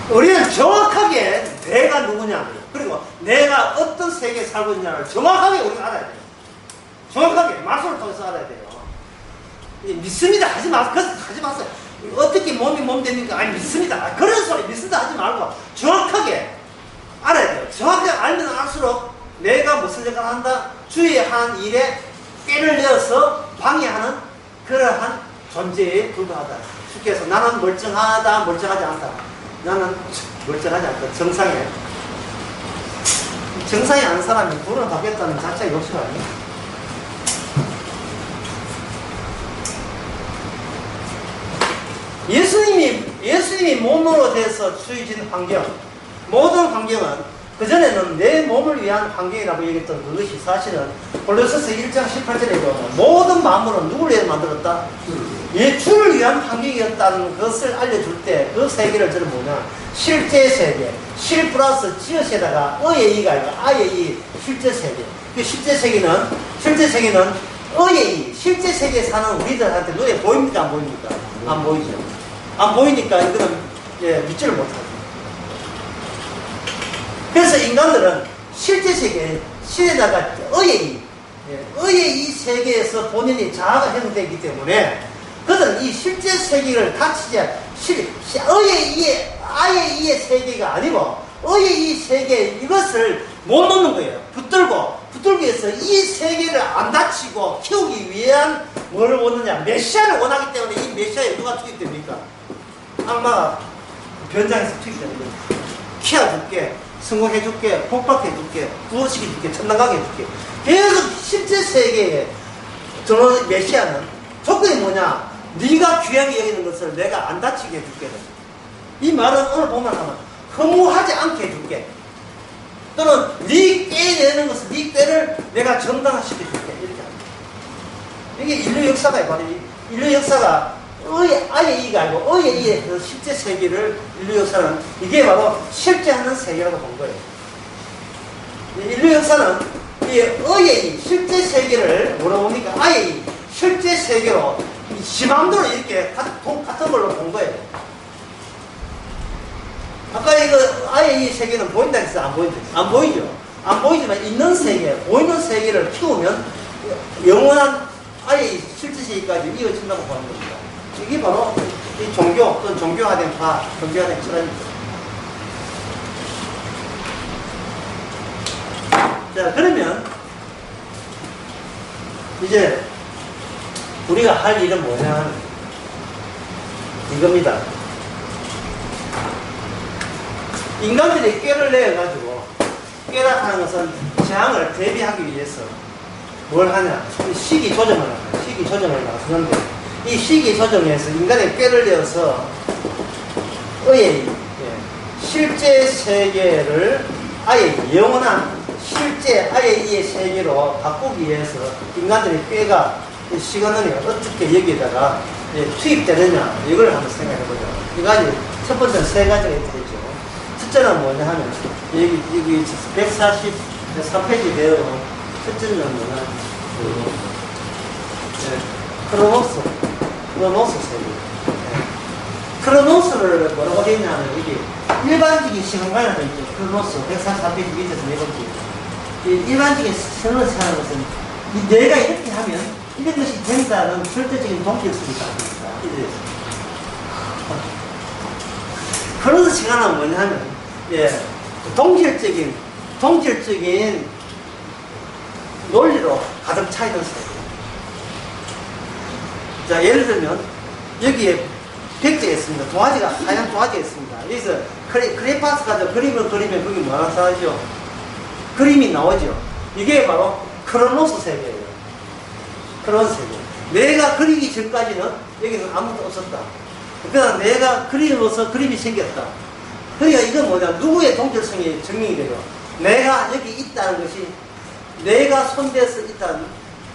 우리는 정확하게 내가 누구냐, 그리고 내가 어떤 세계에 살고 있냐를 정확하게 우리가 알아야 돼요. 정확하게 말씀을 통해서 알아야 돼요. 믿습니다 하지 마세요. 하지 마세요. 어떻게 몸이 몸 됩니까? 아니 믿습니다. 그런 소리 믿습니다 하지 말고 정확하게 알아야 돼요. 정확하게 알면 알수록 내가 무슨 역할을 한다? 주의 한 일에 꾀를 내어서 방해하는 그러한 존재에 불과하다. 쉽게 해서 나는 멀쩡하다, 멀쩡하지 않다. 나는 멀쩡하지 않다. 정상에. 정상에 아는 사람이 불을 받겠다는 자체가 욕심 아니에요. 예수님이 몸으로 돼서 주어진 환경, 모든 환경은 그전에는 내 몸을 위한 환경이라고 얘기했던 그것이 사실은 골로새서 1장 18절에 보면 모든 만물은 누구를 위해 만들었다? 주를 위한 환경이었다는 것을 알려줄 때 그 세계를 저는 뭐냐? 실제 세계, 실 플러스 지어세다가 의의 이가 아니라 아의 이 실제 세계. 그 실제 세계는 의의 이, 실제 세계에 사는 우리들한테 눈에 보입니까? 안 보입니까? 안 보이죠. 안 보이니까 이거는 믿지를 못하죠. 그래서 인간들은 실제 세계, 실에다가 의의 이 세계에서 본인이 자아가 형성되기 때문에 그들은 이 실제 세계를 갖추지 아의 이의 세계가 아니고 의의 이 세계 이것을 못 놓는 거예요. 붙들고 붙들기 위해서 이 세계를 안 다치고 키우기 위한 뭘 원하냐? 메시아를 원하기 때문에 이 메시아에 누가 투입됩니까? 악마가 변장해서 투입되는 거죠. 키워줄게, 성공해줄게, 복박해줄게, 구원시켜줄게, 천당 가게 해줄게. 계속 실제 세계에 저는 메시아는 조건이 뭐냐? 네가 귀하게 여기는 것을 내가 안 다치게 해줄게. 이 말은 오늘 보면 하면 허무하지 않게 해줄게. 또는 네 꾀내는 것을 네 꾀를 내가 정당화시켜줄게. 이렇게 합니다. 이게 인류 역사가 바로 인류 역사가 아예 이가 아니고 의의 이의 그 실제 세계를 인류 역사는 이게 바로 실제하는 세계라고 본 거예요. 인류 역사는 이 의의 이 실제 세계를 뭐라고 봅니까? 아예 이 실제 세계로 시맘대로 이렇게 같은 걸로 본 거예요. 아까 이거 아예 이 세계는 보인다 했어? 안 보인다 했어? 안 보이죠? 안 보이지만 있는 세계, 보이는 세계를 키우면 영원한 아예 이 실제 세계까지 이어진다고 보는 겁니다. 이게 바로 이 종교 또는 종교화된 과학, 종교화된 철학입니다. 자, 그러면 이제 우리가 할 일은 뭐냐? 이겁니다. 인간들이 꾀를 내가지고 꾀라 하는 것은 재앙을 대비하기 위해서 뭘 하냐? 시기 조정을 하냐? 시기 조정을 나서는데 이 시기 조정에서 인간의 꾀를 내어서 의의 실제 세계를 아예 영원한 실제 아예 이의 세계로 바꾸기 위해서 인간들의 꾀가 시간을 어떻게 여기다가 투입되느냐 이걸 한번 생각해보죠. 이 가지 첫 번째는 세 가지가 있죠. 첫째는 뭐냐 하면 여기 143페이지 되어 첫째는 뭐냐 크로노스 세계. 크로노스를 뭐라고 되어 있냐면 이게 일반적인 시간관에서 있죠. 크로노스 143페이지 밑에서 네 번째. 일반적인 시간을 생각하는 것은 내가 이렇게 하면 이런 것이 된다는 절대적인 동기성이 있습니다. 크로노스 시간은 뭐냐 하면 동질적인 논리로 가득 차 있는 세계. 자, 예를 들면 여기에 백제가 있습니다. 도화지가 하얀 도화지가 있습니다. 여기서 크레파스 가지고 그림을 그리면 거기 뭐가 나타나죠? 그림이 나오죠. 이게 바로 크로노스 세계예요. 크로노스 세계. 내가 그리기 전까지는 여기는 아무도 없었다. 그러나 내가 그림으로써 그림이 생겼다. 그러니까 이건 뭐냐? 누구의 동질성이 증명이 되죠? 내가 여기 있다는 것이 내가 손대서 있다는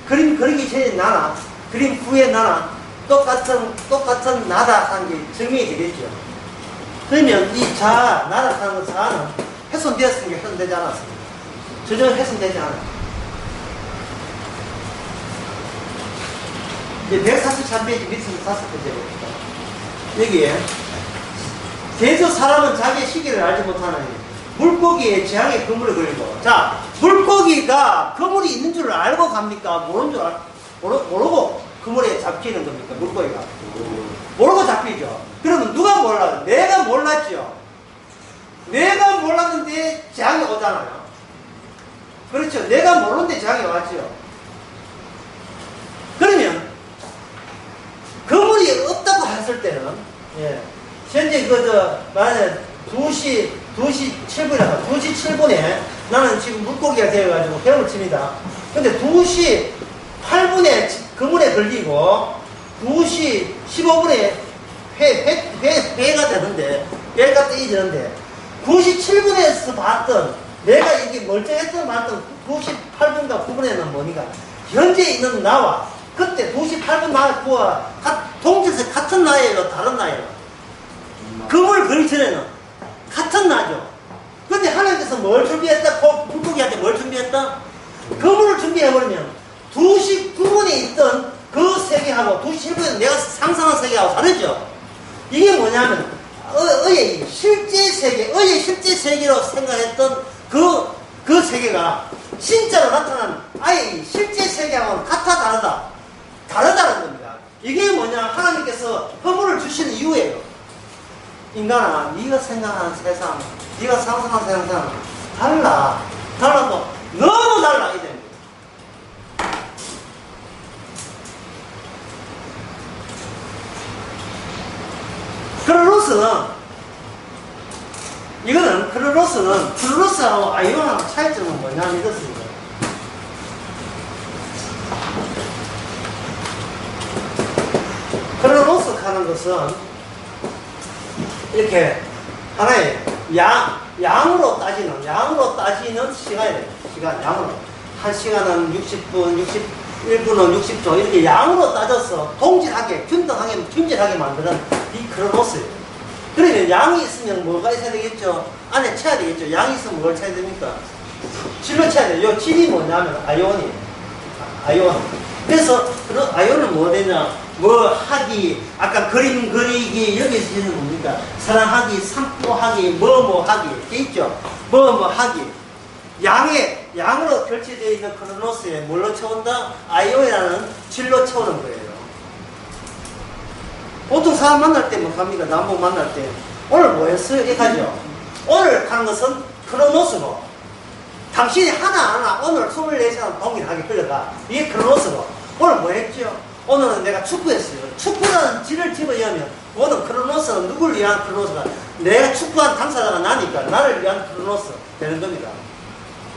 그림 그리기 전에 나나 그림 후에 나나 똑같은 나다 하는 게 증명이 되겠죠. 그러면 이 자, 나다 하는 그 자는 훼손되었으니까 훼손되지 않았습니다. 전혀 훼손되지 않아요. 이제 143페이지 밑에서 5페이지에 봅시다. 여기에 대저 사람은 자기의 시기를 알지 못하느니 물고기에 재앙의 그물을 걸리고. 자, 물고기가 그물이 있는 줄 알고 갑니까? 모르는 줄 모르고 그물에 잡히는 겁니까? 물고기가 모르고 잡히죠. 그러면 누가 몰라요? 내가 몰랐죠. 내가 몰랐는데 재앙이 오잖아요. 그렇죠. 내가 모르는데 재앙이 왔죠. 그러면 그물이 없다고 했을 때는 현재 만약에 2시 7분에 나는 지금 물고기가 되어가지고 헤엄을 칩니다. 근데 2시 8분에 그물에 걸리고 2시 15분에 회가 되는데, 회가 떠지는데 2시 7분에서 봤던 내가 이게 멀쩡했던 봤던 98분과 9분에는 뭐니까 현재 있는 나와 그때 2시 8분 나와 동질서 같은 나이에요, 다른 나이에요? 그물 걸기 전에는 같은 나죠. 근데 하나님께서 뭘 준비했다? 물고기한테 뭘 준비했다? 그물을 준비해버리면 2시 9분에 있던 그 세계하고 2시 7분에 내가 상상한 세계하고 다르죠. 이게 뭐냐면 의의 실제 세계, 의의 실제 세계로 생각했던 그 세계가 진짜로 나타난 아예 실제 세계하고는 같아 다르다는 겁니다. 이게 뭐냐? 하나님께서 허물을 주시는 이유예요. 인간아, 네가 생각하는 세상, 네가 상상하는 세상은 달라도 너무 달라 이제. 크로노스는 플루로스하고 아이온하고 차이점은 뭐냐면 이렇습니다. 크로노스 하는 것은 이렇게 하나의 양으로 따지는 시간이에요. 양으로. 한 시간은 60분, 61분은 60초, 이렇게 양으로 따져서 동질하게, 균질하게 만드는 이 크로노스예요. 그러면 양이 있으면 뭐가 있어야 되겠죠? 안에 채야 되겠죠? 양이 있으면 뭘 채야 됩니까? 질로 채야 돼요. 요 질이 뭐냐면 아이온이에요. 아이온. 그래서 그 아이온은 뭐 되냐? 뭐 하기, 아까 그림 그리기, 여기서 지는 뭡니까? 사랑하기, 산보하기, 뭐뭐 하기, 돼 있죠? 뭐뭐 하기. 양으로 결치되어 있는 크로노스에 뭘로 채운다? 아이온이라는 질로 채우는 거예요. 보통 사람 만날 때 뭐 합니까? 남북 만날 때. 오늘 뭐 했어요? 이렇게 하죠? 오늘 하는 것은 크로노스고, 당신이 하나하나 오늘 24시간 동일하게 흘러가. 이게 크로노스고, 오늘 뭐 했죠? 오늘은 내가 축구했어요. 축구라는 질을 집어넣으면, 오늘 크로노스는 누굴 위한 크로노스가? 내가 축구한 당사자가 나니까, 나를 위한 크로노스 되는 겁니다.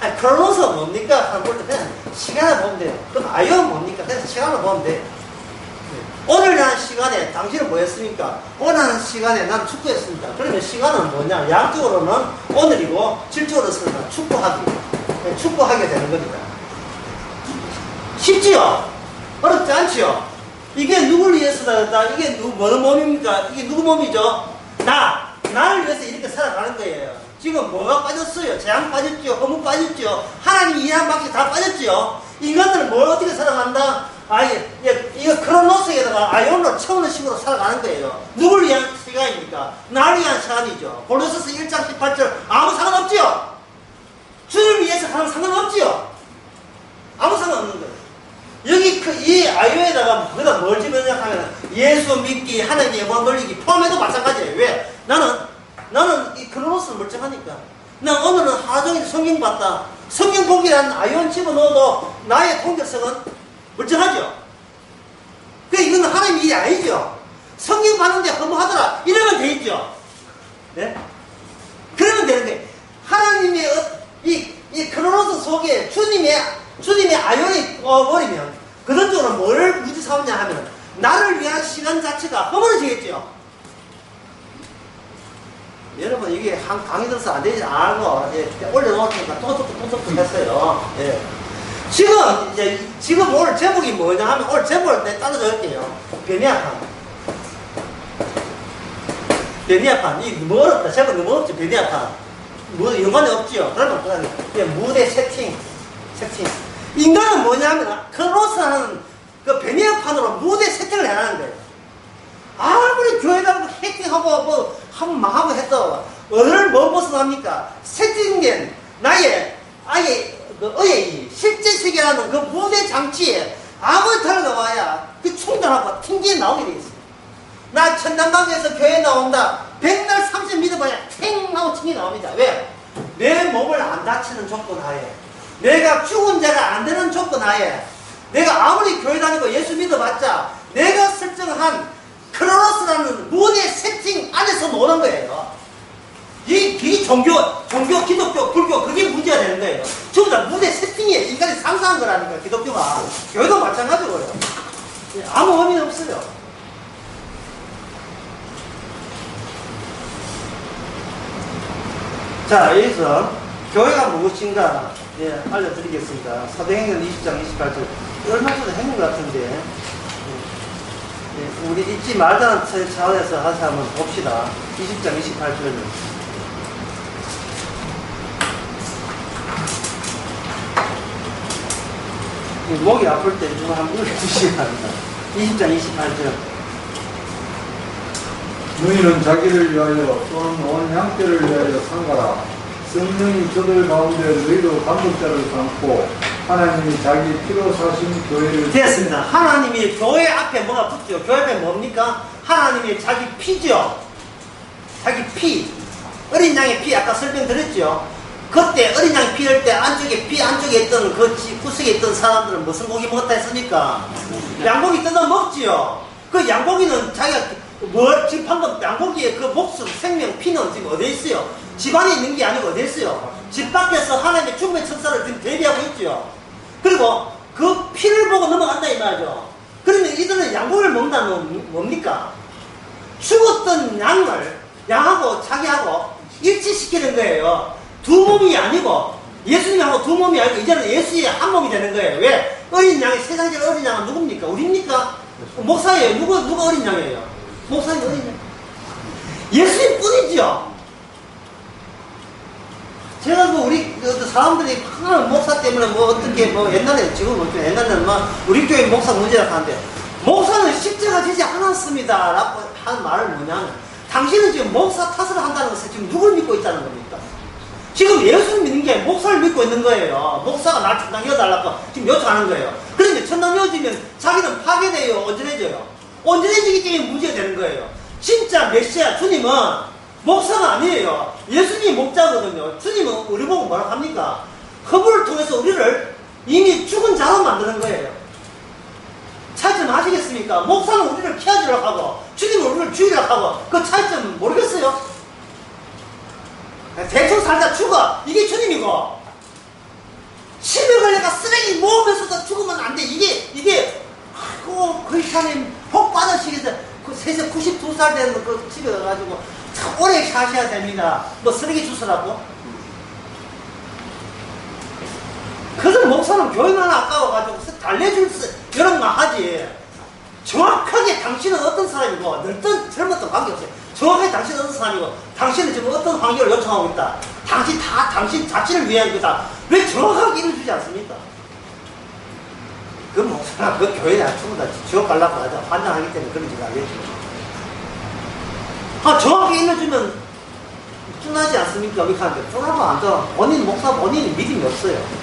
아니, 크로노스가 뭡니까? 하는 볼 때 그냥 시간을 보면 돼요. 그럼 아이온 뭡니까? 그냥 시간을 보면 돼요. 오늘이라는 시간에 당신은 뭐 했습니까? 오늘이라는 시간에 난 축구했습니다. 그러면 시간은 뭐냐? 양쪽으로는 오늘이고 질적으로서는 축구하게 되는 겁니다. 쉽지요? 어렵지 않지요? 이게 누굴 위해서다? 이게 어느 몸입니까? 이게 누구 몸이죠? 나를 위해서 이렇게 살아가는 거예요. 지금 뭐가 빠졌어요? 재앙 빠졌죠? 허물 빠졌죠? 하나님이 일한 방식 다 빠졌죠? 인간들은 뭘 어떻게 살아간다? 이거 크로노스에다가 아이온으로 채우는 식으로 살아가는 거예요. 누굴 위한 시간입니까? 나를 위한 시간이죠. 골로새서 1장 18절 아무 상관없지요? 주를 위해서 하는 상관없지요? 아무 상관없는 거예요. 여기 이 아이온에다가 거기다 뭘 집어넣냐 하면 예수 믿기, 하나님의 영광 돌리기 포함해도 마찬가지예요. 왜? 나는 이 크로노스는 멀쩡하니까. 난 오늘은 하루 종일 성경 봤다. 성경 보기라는 아이온 집어넣어도 나의 공격성은 멀쩡하죠? 이거는 하나님의 일이 아니죠? 성경 봤는데 허무하더라. 이러면 되겠죠? 네? 그러면 되는데, 하나님의 이 크로노스 속에 주님의 아이온이 버리면, 그런 쪽으로 뭘 무지 삼냐 하면, 나를 위한 시간 자체가 허물어지겠죠? 여러분, 이게 강의 들어서 안 되지 않고, 올려놓을 테니까 또 했어요. 예. 지금 오늘 제목이 뭐냐 하면, 오늘 제목을 내가 따로 적을게요. 베니아판. 이 너무 어렵다. 제목 너무 어렵죠, 베니아판. 뭐, 연관이 없지요. 그러면, 무대 세팅. 인간은 뭐냐면, 크로노스라는 그 베니아판으로 무대 세팅을 해라는 거예요. 아무리 교회라고 해킹하고, 한번 망하고 해도, 어느 뭐 벗어납니까? 세팅된 나의, 의의 실제 세계라는 그 무대 장치에 아무리 들어가봐야 그 충돌하고 튕기에 나오게 돼 있어요. 나 천당강에서 교회 나온다. 백날 30 믿어봐야 탱 하고 튕기 나옵니다. 왜? 내 몸을 안 다치는 조건 하에, 내가 죽은 자가 안 되는 조건 하에, 내가 아무리 교회 다니고 예수 믿어봤자 내가 설정한 크로노스라는 무대 세팅 안에서 노는 거예요. 이 종교, 기독교, 불교, 그게 문제가 되는 거예요. 전부 다 무대 세팅이에요. 인간이 상상한 거라니까, 기독교가. 교회도 마찬가지고요. 아무 의미는 없어요. 자, 여기서 교회가 무엇인가 알려드리겠습니다. 사도행전 20장 28절. 얼마 전에 했는 것 같은데, 우리 잊지 말자는 차원에서 다시 한번 봅시다. 20장 28절을. 목이 아플 때 누가 한번 읽어주시기 바랍니다. 20장 28절.
너희는 자기를 위하여 또는 온 형제를 위하여 상가라. 성령이 저들 가운데 너희도 감독자를 삼고 하나님이 자기 피로 사신 교회를
됐습니다. 하나님이 교회 앞에 뭐가 붙죠? 교회 앞에 뭡니까? 하나님이 자기 피죠. 자기 피. 어린 양의 피 아까 설명드렸죠. 그때 어린 양 피 흘 때 피 안쪽에 있던 그 구석에 있던 사람들은 무슨 고기 먹었다 했습니까? 양고기 뜯어 먹지요. 그 양고기는 자기가 지금 방금 양고기의 그 목숨, 생명, 피는 지금 어디에 있어요? 집 안에 있는 게 아니고 어디에 있어요? 집 밖에서 하나님의 충분히 천사를 지금 대비하고 있죠. 그리고 그 피를 보고 넘어간다 이 말이죠. 그러면 이들은 양고기를 먹는다는 건 뭡니까? 죽었던 양하고 자기하고 일치시키는 거예요. 두 몸이 아니고 예수님하고 두 몸이 아니고 이제는 예수의 한 몸이 되는 거예요. 왜? 어린 양이 세상에 어린 양은 누굽니까? 우리입니까? 목사예요. 누가 어린 양이에요? 목사님 어린 양. 예수님 뿐이죠. 제가 우리 사람들이 목사 때문에 어떻게 옛날에 지금 옛날에는 우리 교회 목사 문제라고 하는데 목사는 십자가 지지 않았습니다 라고 한 말을 뭐냐면 당신은 지금 목사 탓을 한다는 것은 지금 누굴 믿고 있다는 겁니까? 지금 예수를 믿는 게 목사를 믿고 있는 거예요. 목사가 날 천당 이어달라고 지금 요청하는 거예요. 그런데 천당 이어지면 자기는 파괴돼요? 온전해져요? 온전해지기 때문에 문제가 되는 거예요. 진짜 메시아 주님은 목사가 아니에요. 예수님이 목자거든요. 주님은 우리 보고 뭐라고 합니까? 허브를 통해서 우리를 이미 죽은 자로 만드는 거예요. 차이점 아시겠습니까? 목사는 우리를 키워주려고 하고 주님은 우리를 죽이려고 하고 그 차이점 모르겠어요? 대충 살다 죽어. 이게 주님이고 치매 걸려가 쓰레기 모으면서도 죽으면 안 돼. 이게 그리스도님 복 받으시겠어요. 그 세상 92살 되는 그 집에 가가지고 참 오래 사셔야 됩니다. 쓰레기 주스라고? 그래서 목사는 교회만 아까워가지고 달래줄 이런 거 하지. 정확하게 당신은 어떤 사람이고 늙든 젊었든 관계없어요. 정확하게 당신은 어떤 사람이고 당신은 지금 어떤 환경을 요청하고 있다. 당신 자신을 위한 거다. 왜 정확하게 이루어주지 않습니까? 그 목사나 그 교회에 전부 다 지옥 가려고 하자 환장하기 때문에 그런지 알겠죠. 정확하게 일러주면 쫀하지 않습니까? 이렇게 하는데 쫀하고 안 쫀하고 목사 본인이 믿음이 없어요.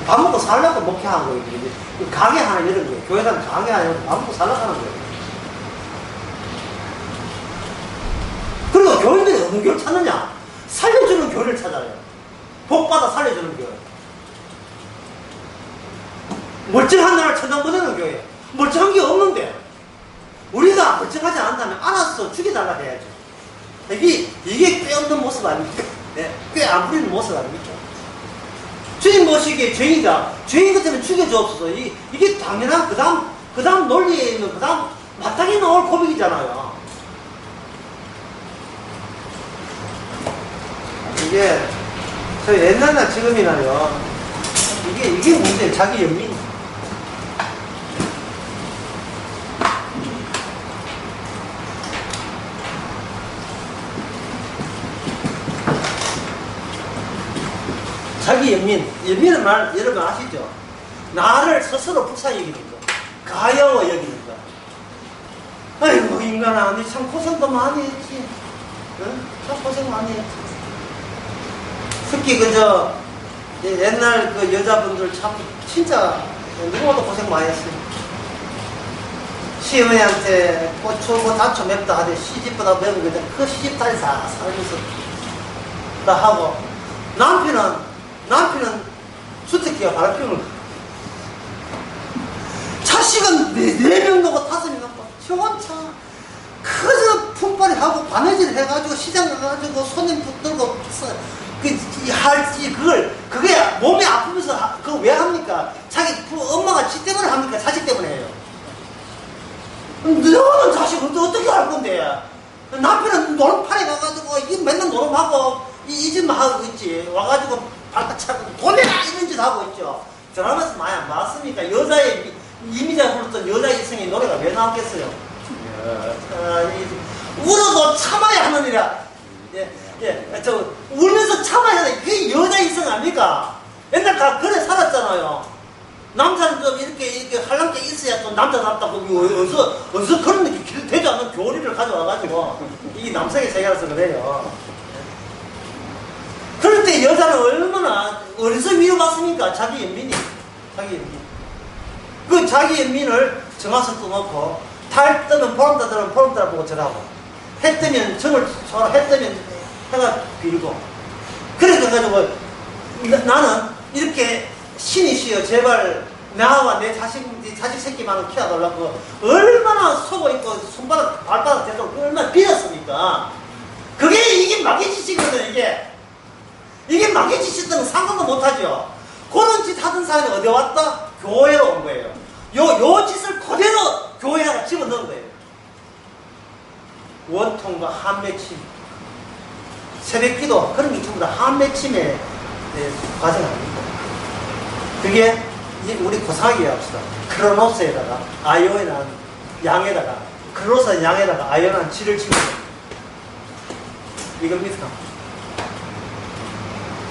밥 먹고 살려고 목회하는 거예요. 가게 하나 이런 거예요. 교회 가면 가게 하나 이런 거 밥 먹고 살려고 하는 거예요. 그리고 교인들이 어느 교회를 찾느냐? 살려주는 교회를 찾아요. 복받아 살려주는 교회. 멀쩡한 나라를 천당 보내는 교회. 멀쩡한 게 없는데 우리가 멀쩡하지 않다면 알아서 죽여달라 해야죠. 이게 꽤 없는 모습 아닙니까? 네, 꽤 안 부리는 모습 아닙니까? 주님 모시기에 죄인이다. 죄인 같으면 죽여주옵소서. 이게 당연한 그 다음 논리에 있는 그 다음 마땅히 나올 고백이잖아요. 이게 저 옛날이나 지금이나요. 이게 문제예요. 자기 연민. 자기 연민은 여러분 아시죠? 나를 스스로 불쌍히 여기는 거, 가여워 여기는 거. 아이고 인간아, 니 참 고생도 많이 했지. 응? 참 고생 많이 했지. 특히 옛날 그 여자분들 참 진짜 누구도 고생 많이 했어요. 시어머니한테 고추 다초 맵다 하되 시집보다 매운 거죠. 그 시집 다시 살면서 다 하고 남편은 주택기가 바람피우는 거야. 자식은 4명 놓고 5명 놓고 저 혼자 그저 품발이 하고 바느질 해가지고 시장 가가지고 손님 붙들고 그게 몸이 아프면서 그거 왜 합니까? 자기 엄마가 지 때문에 합니까? 자식 때문에 해요. 너는 자식은 어떻게 할 건데? 남편은 노름판에 가가지고 맨날 노름하고 이 짓만 하고 있지. 와가지고 발딱 차고 돈내라 이런 짓 하고 있죠. 드라마에서 많이 안 봤습니까? 여자의 이미자 불렀던 여자 이성의 노래가 왜 나왔겠어요? 울어도 참아야 하느니라. 울면서 참아야 하는 그게 여자 이성 아닙니까? 옛날 다 그래 살았잖아요. 남자는 좀 이렇게 할랑게 있어야 좀 남자답다고 어디서 그런 느낌 되지 않는 교리를 가져와가지고 이게 남성의 세계라서 그래요. 그럴 때 여자는 얼마나 어디서 위로받습니까? 자기 연민이. 그 자기 연민을 정화석 떠놓고 달 뜨면 보름달 보름달 보고 절하고 해 뜨면 정을 쳐라. 해 뜨면 해가 빌고 그래서 가지고 나는 이렇게 신이시여 제발 나와 내 자식 새끼만은 키워달라고 얼마나 속어 있고 손바닥 발바닥 대고 얼마나 빌었습니까? 이게 마귀 짓이거든. 이게 마귀 짓이든 상관도 못하죠. 그런 짓 하던 사람이 어디 왔다? 교회로 온 거예요. 요 짓을 그대로 교회에다가 집어넣은 거예요. 원통과 한맺힘, 새벽기도 그런 게 전부 다 한맺힘의 과정 아닙니까? 그게 이제 우리 고상하게 합시다. 크로노스에다가 아이오에는 양에다가 크로노스 양에다가 아이오는 질을 치는 거예요. 이겁니까?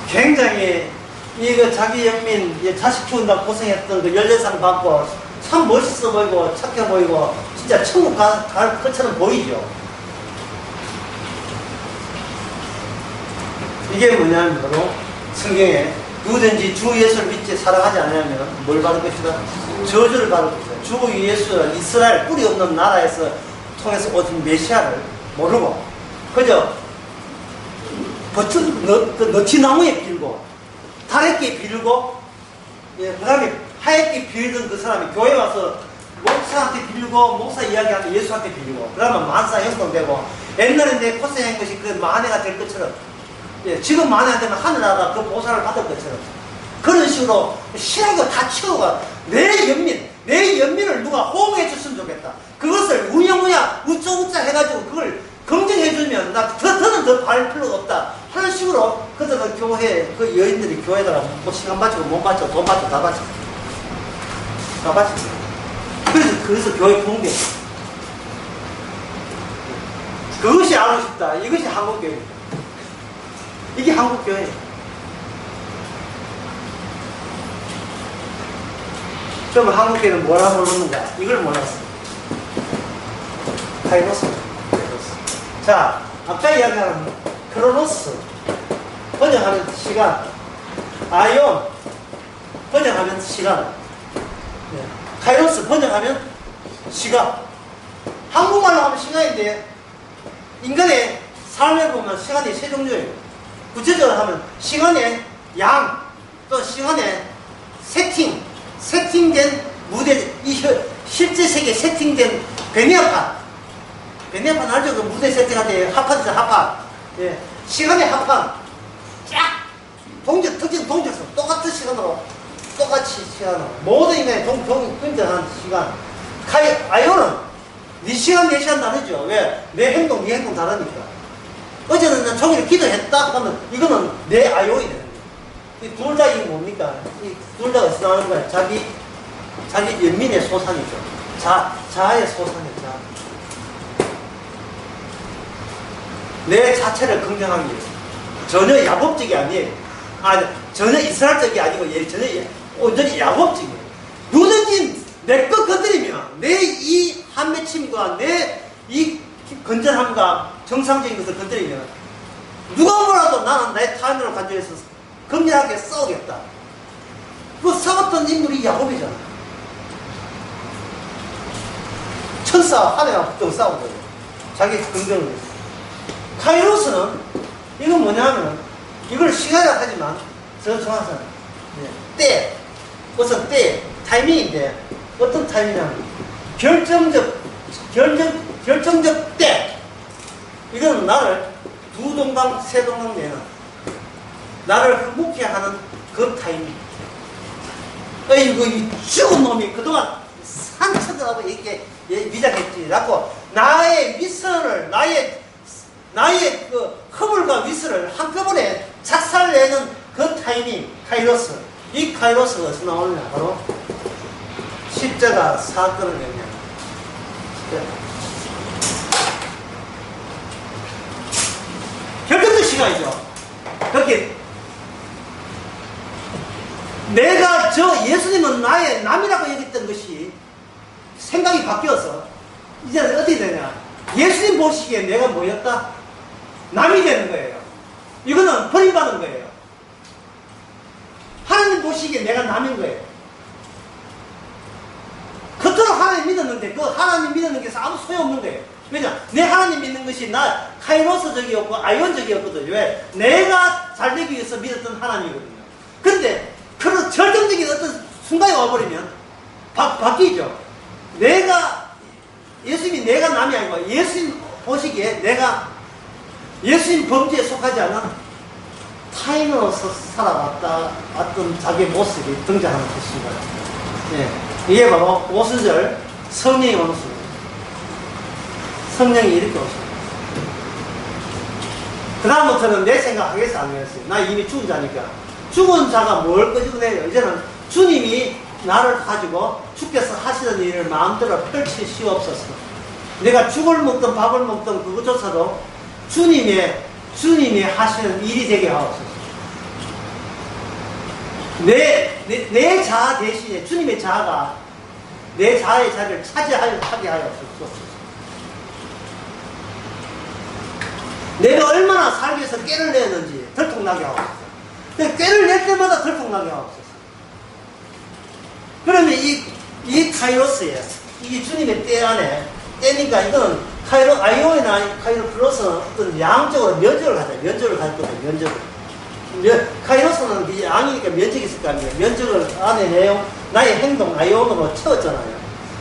굉장히 이거 자기 영민 자식 키운다고 고생했던 그 14살 받고 참 멋있어 보이고 착해 보이고 진짜 천국 갈 것처럼 보이죠. 이게 뭐냐면 바로 성경에 누구든지 주 예수를 믿지 사랑하지 않으면 뭘 받을 것이다? 저주를 받을 것이다. 주 예수는 이스라엘 뿌리 없는 나라에서 통해서 오신 메시아를 모르고 그저 너치나무에 빌고 다래끼 빌고 그 다음에 하얗게 빌던 그 사람이 교회 와서 목사한테 빌고 목사 이야기하면 예수한테 빌고 그러면 만사 형통되고 옛날에 내 고생한 것이 그 만회가 될 것처럼 지금 만회가 되면 하늘나라가 그 보살을 받을 것처럼 그런 식으로 신앙을 다 치워가 내 연민을 누가 호응해 줬으면 좋겠다. 그것을 우냐우냐 우짜우짜 해가지고 그걸 긍정해주면 더는 더 바를 필요가 없다 하는 식으로 그때가 교회 그 여인들이 교회에다가 뭐 시간 바치고 못 바치고 돈 바치고 다 바치고 그래서 교회 붕괴. 그것이 알고 싶다. 이것이 한국교회입니다. 이게 한국교회예요. 그러면 한국교회는 뭐라 모르는가? 이걸 몰랐어요. 카이로스. 자, 아까 이야기하는 크로노스 번역하면 시간, 아이온 번역하면 시간, 카이로스 번역하면 시간. 한국말로 하면 시간인데 인간의 삶에 보면 시간이 세 종류예요. 구체적으로 하면 시간의 양, 또 시간의 세팅된 무대, 실제 세계에 세팅된 베니아판 알죠? 그 무대 세팅할 때 합판이죠, 합판. 예. 시간의 합판. 쫙! 특정 동적성. 똑같은 시간으로, 모든 인간의 동정한 시간. 아이오는 네 시간, 내 시간 다르죠. 왜? 내 행동, 네 행동 다르니까. 어제는 난 종일 기도했다? 그러면 이거는 내 아이오이 되는 거예요. 이 둘 다 이게 뭡니까? 이 둘 다 어디서 나오는 거야? 자기 연민의 소산이죠. 자아의 소산이죠. 내 자체를 긍정하기 위해서. 전혀 야곱적이 아니에요. 전혀 이스라엘적이 아니고, 전혀 온전히 야곱적이에요. 누든지 내 것 건드리면, 내 이 한맺힘과 내 이 건전함과 정상적인 것을 건드리면, 누가 뭐라도 나는 내 타인으로 간절해서 긍정하게 싸우겠다. 그 싸웠던 인물이 야곱이잖아. 천사 하나가 붙들고 싸운 거예요. 자기 긍정을 위해서. 카이로스는 이건 뭐냐면 이걸 시간이라 하지만 저 정확한 때, 우선 때 타이밍인데 어떤 타이밍이냐면 결정적 때. 이건 나를 두 동강 세 동강 내는 나를 행복해 하는 그 타이밍. 어이구 이 죽은 놈이 그동안 상처들하고 이렇게 미장했지 라고 나의 위선을 나의 그 허물과 위선을 한꺼번에 작살내는 그 타이밍, 카이로스. 이 카이로스가 어디서 나오느냐? 바로 십자가 사건을 얘기합니다. 결정적 시간이죠. 그렇게 내가 예수님은 나의 남이라고 여겼던 것이 생각이 바뀌어서 이제 어떻게 되냐? 예수님 보시기에 내가 뭐였다? 남이 되는 거예요. 이거는 버림받은 거예요. 하나님 보시기에 내가 남인 거예요. 그토록 하나님 믿었는데 그 하나님 믿는 게 아무 소용없는 거예요. 왜냐? 내 하나님 믿는 것이 나 카이로스적이었고 아이온적이었거든요. 왜? 내가 잘 되기 위해서 믿었던 하나님이거든요. 근데 그런 절정적인 어떤 순간에 와버리면 바뀌죠. 예수님이 내가 남이 아니고 예수님 보시기에 내가 예수님 범죄에 속하지 않은 타인으로서 살아왔던 자기의 모습이 등장하는 것입니다. 예. 이게 바로 오순절 성령이 오는 순간. 성령이 이렇게 오십니다. 그 다음부터는 내 생각하겠어, 안 하겠어요? 나 이미 죽은 자니까. 죽은 자가 뭘 끄집어내요? 이제는 주님이 나를 가지고 주께서 하시던 일을 마음대로 펼치시옵소서. 내가 죽을 먹든 밥을 먹든 그것조차도 주님이 하시는 일이 되게 하옵소서. 내 자아 대신에 주님의 자아가 내 자아의 자리를 차지하게 하옵소서. 내가 얼마나 살기 위해서 꾀를 내었는지 들통나게 하옵소서. 꾀를 낼 때마다 들통나게 하옵소서. 그러면 이 카이로스에, 이 주님의 때 안에, 때니까 이거는 아이오이나 카이로플러스는 어떤 양적으로 면적을 가져요. 면적을 가졌거든요. 면적을. 카이로스는 이 양이니까 면적이 있을 거 아니에요. 면적을 안에 내용, 나의 행동, 아이오으로 채웠잖아요.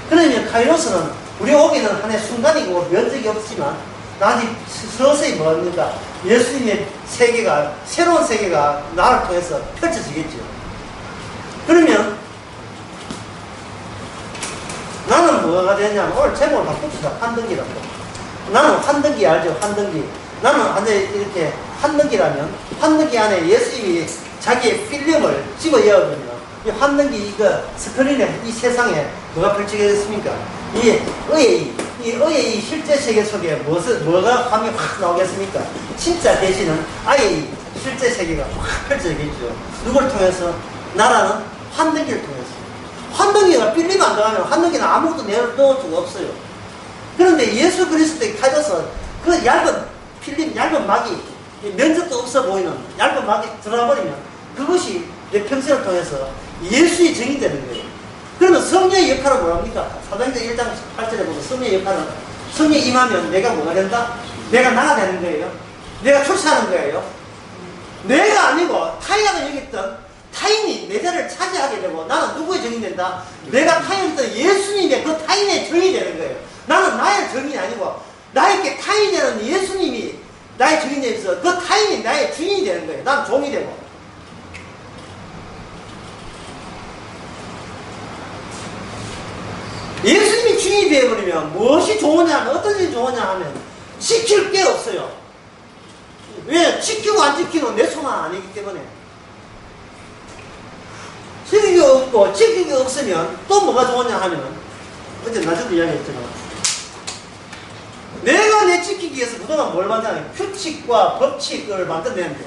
그러면 카이로스는 우리 오기는 한해 순간이고 면적이 없지만 나중에 서서히 뭐합니까? 예수님의 세계가, 새로운 세계가 나를 통해서 펼쳐지겠죠. 그러면 나는 뭐가 되냐면, 오늘 제목을 바꿉시다. 환등기라고. 나는 환등기 알죠? 환등기. 나는 이렇게 환등기라면, 환등기 안에 예수님이 자기의 필름을 집어넣으면, 이 환등기 이거 스크린에 이 세상에 뭐가 펼쳐지겠습니까? 이 의의 실제 세계 속에 뭐가 감이 확 나오겠습니까? 진짜 대신은 아예 이 실제 세계가 확 펼쳐지겠죠. 누굴 통해서? 나라는 환등기를 통해서. 환등기가 필름 안 들어가면 환등기는 아무것도 내려놓을 수가 없어요. 그런데 예수 그리스도에 가져서 그 얇은 필름, 얇은 막이, 면적도 없어 보이는 얇은 막이 들어가버리면 그것이 내 평생을 통해서 예수의 증인되는 거예요. 그러면 성령의 역할은 뭐랍니까? 사도행전 1장 8절에 보면 성령의 역할은, 성령이 임하면 내가 뭐가 된다? 내가 나가 되는 거예요. 내가 출세하는 거예요. 내가 아니고 타인이 여기 있던 타인이 내 자리를 차지하게 되고, 나는 누구의 증인이 된다? 내가 타인이었던 예수님의 그 타인의 증인이 되는 거예요. 나는 나의 증인이 아니고 나에게 타인이 되는 예수님이 나의 증인이 되면서 그 타인이 나의 주인이 되는 거예요. 나는 종이 되고. 예수님이 주인이 되어버리면 무엇이 좋으냐 하면, 어떤 일이 좋으냐 하면 지킬 게 없어요. 왜? 지키고 안 지키는 내 손은 아니기 때문에. 지키기 없고 지키기 없으면 또 뭐가 좋으냐 하면, 어제 낮에도 이야기했지만, 내가 내 지키기 위해서 그동안 뭘 만드냐면 규칙과 법칙을 만들어내는데,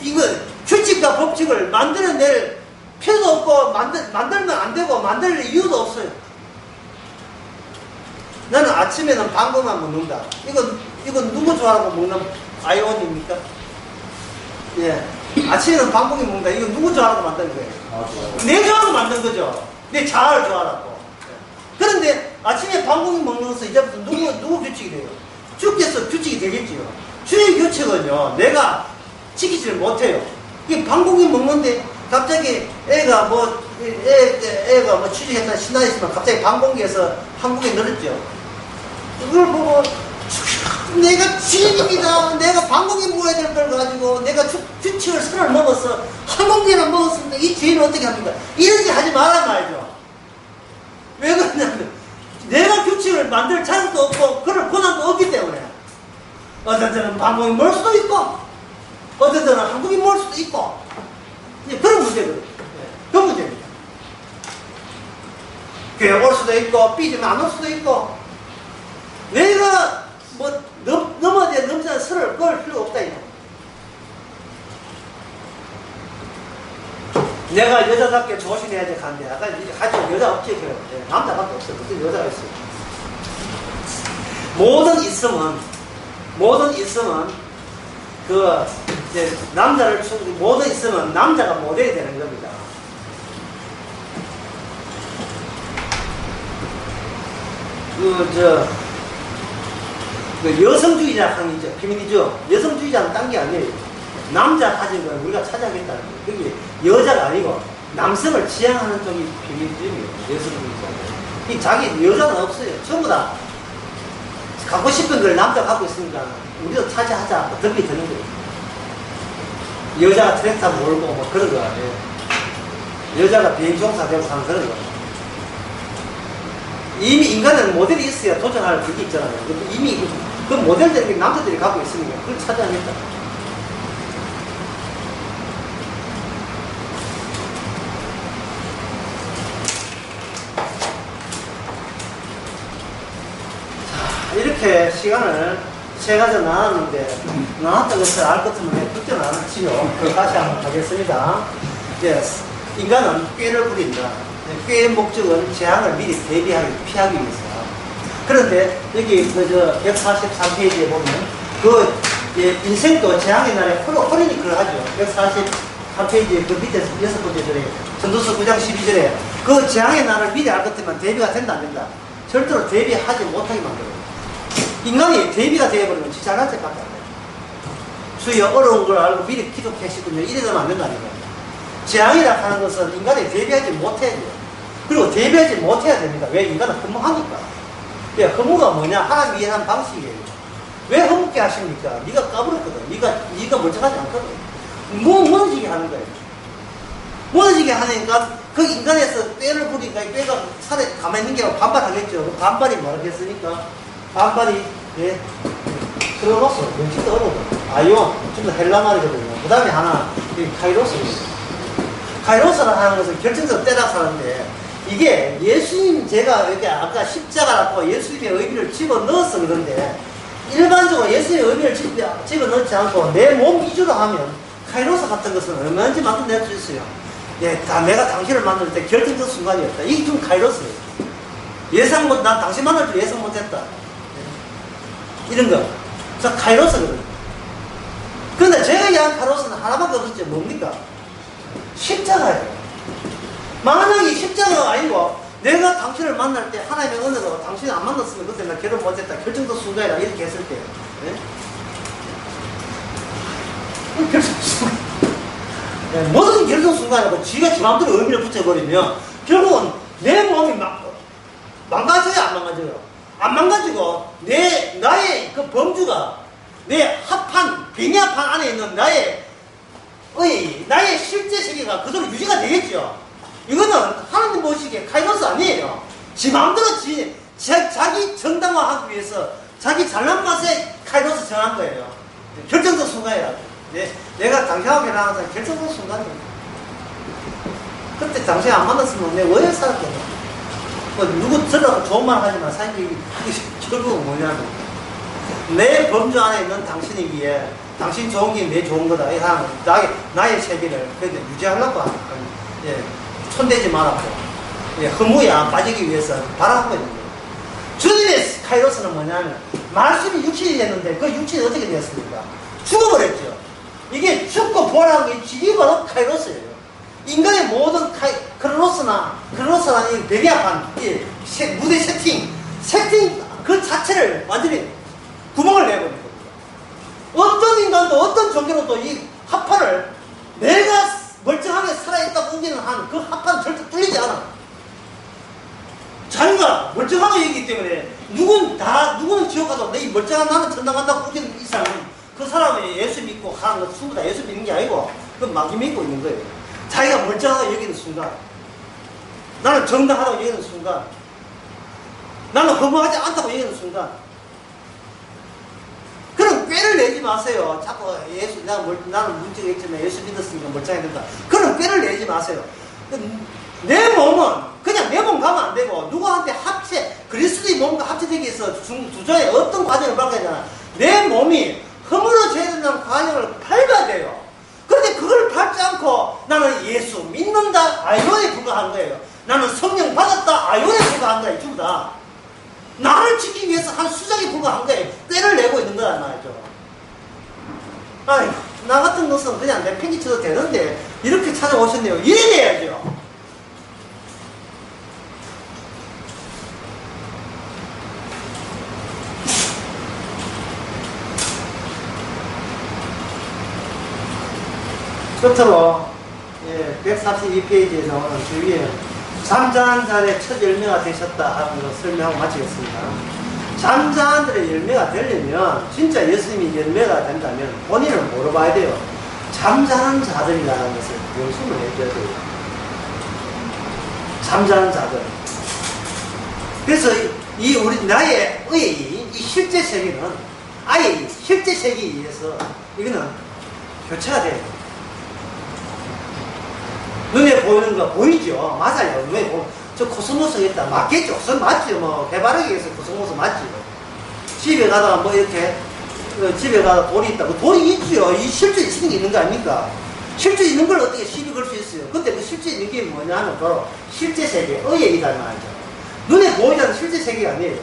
이거 규칙과 법칙을 만들어낼 필요도 없고 만들면 안 되고 만들 이유도 없어요. 나는 아침에는 방금만 먹는다. 이건 누구 좋아하고 먹는 아이온입니까? 예. 아침에는 방금이 먹는다. 이건 누구 좋아하고 만든 거예요? 내 좋아하고 만든 거죠. 내 자아를 좋아하라고. 그런데 아침에 방금이 먹는 것은 이제부터 누구 규칙이 돼요? 주께서 규칙이 되겠지요. 주의 규칙은요, 내가 지키지를 못해요. 이 방금이 먹는데 갑자기 애가 취직했다 신나있으면 갑자기 방공기에서 한국에 늘었죠. 그걸 보고 내가 주인입니다. 내가 방공기 먹어야 될 걸 가지고 내가 규칙을 선을 넘어서 항공기를 먹었습니다. 이 주인은 어떻게 합니까? 이러지 하지 말란 말이죠. 왜 그러냐면 내가 규칙을 만들 자격도 없고 그럴 권한도 없기 때문에. 어떤 때는 방공이 먹을 수도 있고 어떤 때는 한국이 먹을 수도 있고, 그런 문제거든요. 그 문제입니다. 교회 올 수도 있고 삐지면 안 올 수도 있고, 내가 뭐 넘어지는 선을 그을 필요가 없다 이거. 내가 여자답게 조심해야지 간대. 아까 같이 여자 없지. 남자밖에 없어. 무슨 여자가 있어. 모든 있음은 남자를 모든 있으면 남자가 모델이 되는 겁니다. 여성주의자 항이죠. 비밀이죠. 여성주의자는 딴 게 아니에요. 남자 가진 걸 우리가 찾아야겠다는 거예요. 그게 여자가 아니고 남성을 지향하는 쪽이 비밀주의예요. 예술주의자. 이 자기 여자는 없어요. 전부 다 갖고 싶은 걸 남자가 갖고 있으니까 우리도 차지하자. 덤비 드는 거예요. 여자가 트랙터 몰고 뭐 그런 거 아니에요. 여자가 비행종사 되고 사는 그런 거. 이미 인간은 모델이 있어야 도전할 그게 있잖아요. 이미 그 모델들이 남자들이 갖고 있으니까 그걸 차지하겠다. 이렇게 시간을 세 가지 나눴는데 나눴던 것을 알 것 같으면 그때 나눴지요. 다시 한번 하겠습니다. 인간은 꾀를 부린다. 꾀의 목적은 재앙을 미리 대비하기, 피하기 위해서. 그런데 여기 143페이지에 보면 인생도 재앙의 날에 호리니크를 하죠. 143페이지 그 밑에 6번째 절에 전도서 9장 12절에 그 재앙의 날을 미리 알 것 같으면 대비가 된다 안 된다. 절대로 대비하지 못하게 만들어요. 인간이 대비가 되어버리면 지장할 때밖에 안 돼요. 주여 어려운 걸 알고 미리 기도하시군요. 이래서는 안 된다는 거예요. 재앙이라 하는 것은 인간이 대비하지 못해야 돼요. 그리고 대비하지 못해야 됩니다. 왜? 인간은 허무하니까. 허무가 뭐냐? 하나님 이해하는 방식이에요. 왜 허무게 하십니까? 네가 까불었거든. 네가 멀쩡하지 않거든. 무너지게 하는 거예요. 무너지게 하니까 그 인간에서 꾀를 부리니까 꾀가 살에 가만히 있는 게 아니라 반발하겠죠. 그 반발이 뭐라겠습니까? 반발이 크로노스, 명칭도 어려워. 아이온, 좀 더 헬라 말이거든요. 그 다음에 하나, 카이로스입니다. 카이로스라는 하는 것은 결정적으로 때락사는데 이게 예수님 제가 이렇게 아까 십자가라고 예수님의 의미를 집어넣어서 그런데 일반적으로 예수님의 의미를 집어넣지 않고 내 몸 위주로 하면 카이로스 같은 것은 얼마든지 만들어낼 수 있어요. 내가 당신을 만들 때 결정적 순간이었다. 이게 좀 카이로스예요. 난 당신 만날 줄 예상 못했다. 이런 거. 그래서 카이로스거든요. 그런데 제가 얘기한 카이로스는 하나밖에 없었죠. 뭡니까? 십자가예요. 만약에 십자가가 아니고 내가 당신을 만날 때 하나님의 은혜로 당신을 안 만났으면 그때 나 결혼 못했다. 결정적 순간이다. 이렇게 했을 때요. 결정적 순간. 모든 결정 순간이고 지가 지 마음대로 의미를 붙여버리면 결국은 내 몸이 망가져요, 안 망가져요? 안 망가지고 나의 그 범주가 내 빙의합판 안에 있는 나의 실제 세계가 그대로 유지가 되겠죠. 이거는 하나님 보시기에 카이로스 아니에요. 지 마음대로 자기 정당화하기 위해서 자기 잘난 맛에 카이로스 정한 거예요. 결정적 순간이라. 내가 당신하고 결혼하는 결정적 순간이에요. 그때 당신 안 만났으면 내가 왜 살았겠냐. 누구 들으라고 좋은 말 하지만 사실 결국은 뭐냐면 내 범주 안에 있는 당신이기에 당신 좋은 게 내 좋은 거다. 이 사람은 나의 세계를 그렇게 유지하려고 하는 손대지 말았고 허무에 안 빠지기 위해서 바라하고 있는 거예요. 주님의 카이로스는 뭐냐면 말씀이 육신이 됐는데 그 육신이 어떻게 되었습니까? 죽어버렸죠. 이게 죽고 부활하는 게 이게 바로 카이로스예요. 인간의 모든 크로노스라는 배기합한 무대 세팅 그 자체를 완전히 구멍을 내버린 겁니다. 어떤 인간도 어떤 종교로도 이 합판을 내가 멀쩡하게 살아있다고 옮기는 한 그 합판은 절대 뚫리지 않아. 자기가 멀쩡하게 얘기하기 때문에 누구는 지옥 가도 내 멀쩡한 나는 천당 간다고 옮기는 이상은 그 사람이 예수 믿고 하는 것 전부 다 예수 믿는 게 아니고 그 마귀 믿고 있는 거예요. 자기가 멀쩡하다고 여기는 순간, 나는 정당하다고 여기는 순간, 나는 허무하지 않다고 여기는 순간, 그런 꾀를 내지 마세요. 자꾸 나는 문제가 있지만 예수 믿었으니까 멀쩡해야 된다. 그런 꾀를 내지 마세요. 내 몸은 그냥 내 몸 가면 안 되고 누구한테 그리스도의 몸과 합체되기 위해서 두자의 어떤 과정을 밟아야 되나. 내 몸이 허물어져야 된다는 과정을 밟아야 돼요. 그런데 그걸 밟지 않고 나는 예수 믿는다 아이온에 불과한 거예요. 나는 성령 받았다 아이온에 불과한 거예요. 전부 다 나를 지키기 위해서 한 수작에 불과한 거예요. 꾀를 내고 있는 거란 말이죠. 아이고 나 같은 것은 그냥 내 팽이 쳐도 되는데 이렇게 찾아오셨네요. 이래 돼야죠. 끝으로 142페이지에 나오는 주위에 잠자는 자의 첫 열매가 되셨다 하는 걸 설명하고 마치겠습니다. 잠자는들의 열매가 되려면 진짜 예수님이 열매가 된다면 본인을 물어봐야 돼요. 잠자는 자들이라는 것을 명심을 해줘야 돼요. 잠자는 자들. 그래서 이 우리 나의 이 실제 세계는 아예 이 실제 세계에 의해서 이거는 교체가 돼요. 눈에 보이는 거 보이죠? 맞아요. 눈에 보이는 저 코스모스 있다. 맞겠죠? 그건 맞죠. 뭐 개발하기 위해서 코스모스 맞죠. 집에 가다가 뭐 이렇게 집에 가다 돌이 있다. 그 돌이 있죠. 이 실제 있는 게 있는 거 아닙니까? 실제 있는 걸 어떻게 시비 걸 수 있어요? 근데 그 실제 있는 게 뭐냐면 바로 실제 세계, 의예이란 말이죠. 눈에 보이는 실제 세계가 아니에요.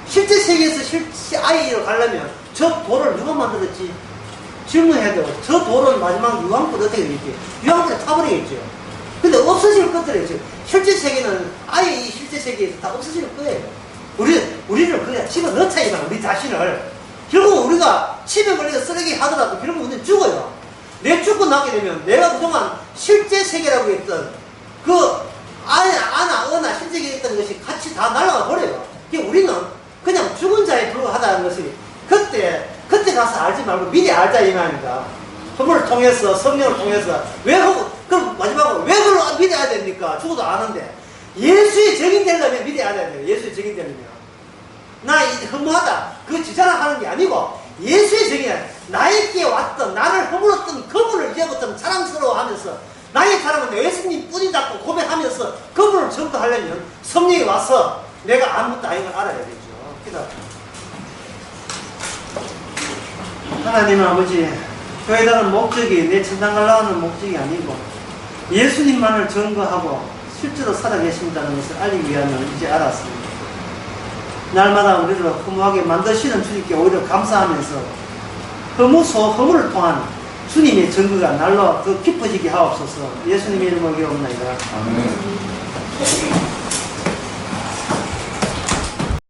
실제 세계에서 실제 아이로 가려면 저 돌을 누가 만들었지? 질문해도 저 돌은 마지막 유황불 어떻게 되겠지? 유황불에 타버리겠죠. 근데 없어질 것들이죠. 실제 세계는 아예 이 실제 세계에서 다 없어질 거예요. 우리를 그냥 집어넣자 이만 우리 자신을. 결국 우리가 치매 걸려서 쓰레기 하더라도 결국 우리는 죽어요. 내 죽고 나게 되면 내가 그동안 실제 세계라고 했던 그 어나 실제 세계에 있던 것이 같이 다 날아가 버려요. 우리는 그냥 죽은 자에 불과하다는 것이 그때 가서 알지 말고 미리 알자 이 말입니다. 선물을 통해서 성령을 통해서 그럼 마지막으로 왜 그걸 미리 알아야 됩니까? 죽어도 아는데 예수의 적인되려면 미리 알아야 돼요. 예수의 적인되려면 나 이제 허무하다 그 지자랑하는 게 아니고 예수의 적이냐 나에게 왔던 나를 허물었던 그분을 이제부터 자랑스러워하면서 나의 사랑은 예수님 뿐이다고 고백하면서 그분을 전도하려면 성령이 와서 내가 아무것도 아닌 걸 알아야 되죠. 그래서 하나님 아버지 교회당은 목적이 내 천당 가려고 하는 목적이 아니고 예수님만을 증거하고 실제로 살아계신다는 것을 알리기 위함을 이제 알았습니다. 날마다 우리를 허무하게 만드시는 주님께 오히려 감사하면서 허무를 통한 주님의 증거가 날로 더 깊어지게 하옵소서. 예수님의 이름으로 기도합니다.
아멘.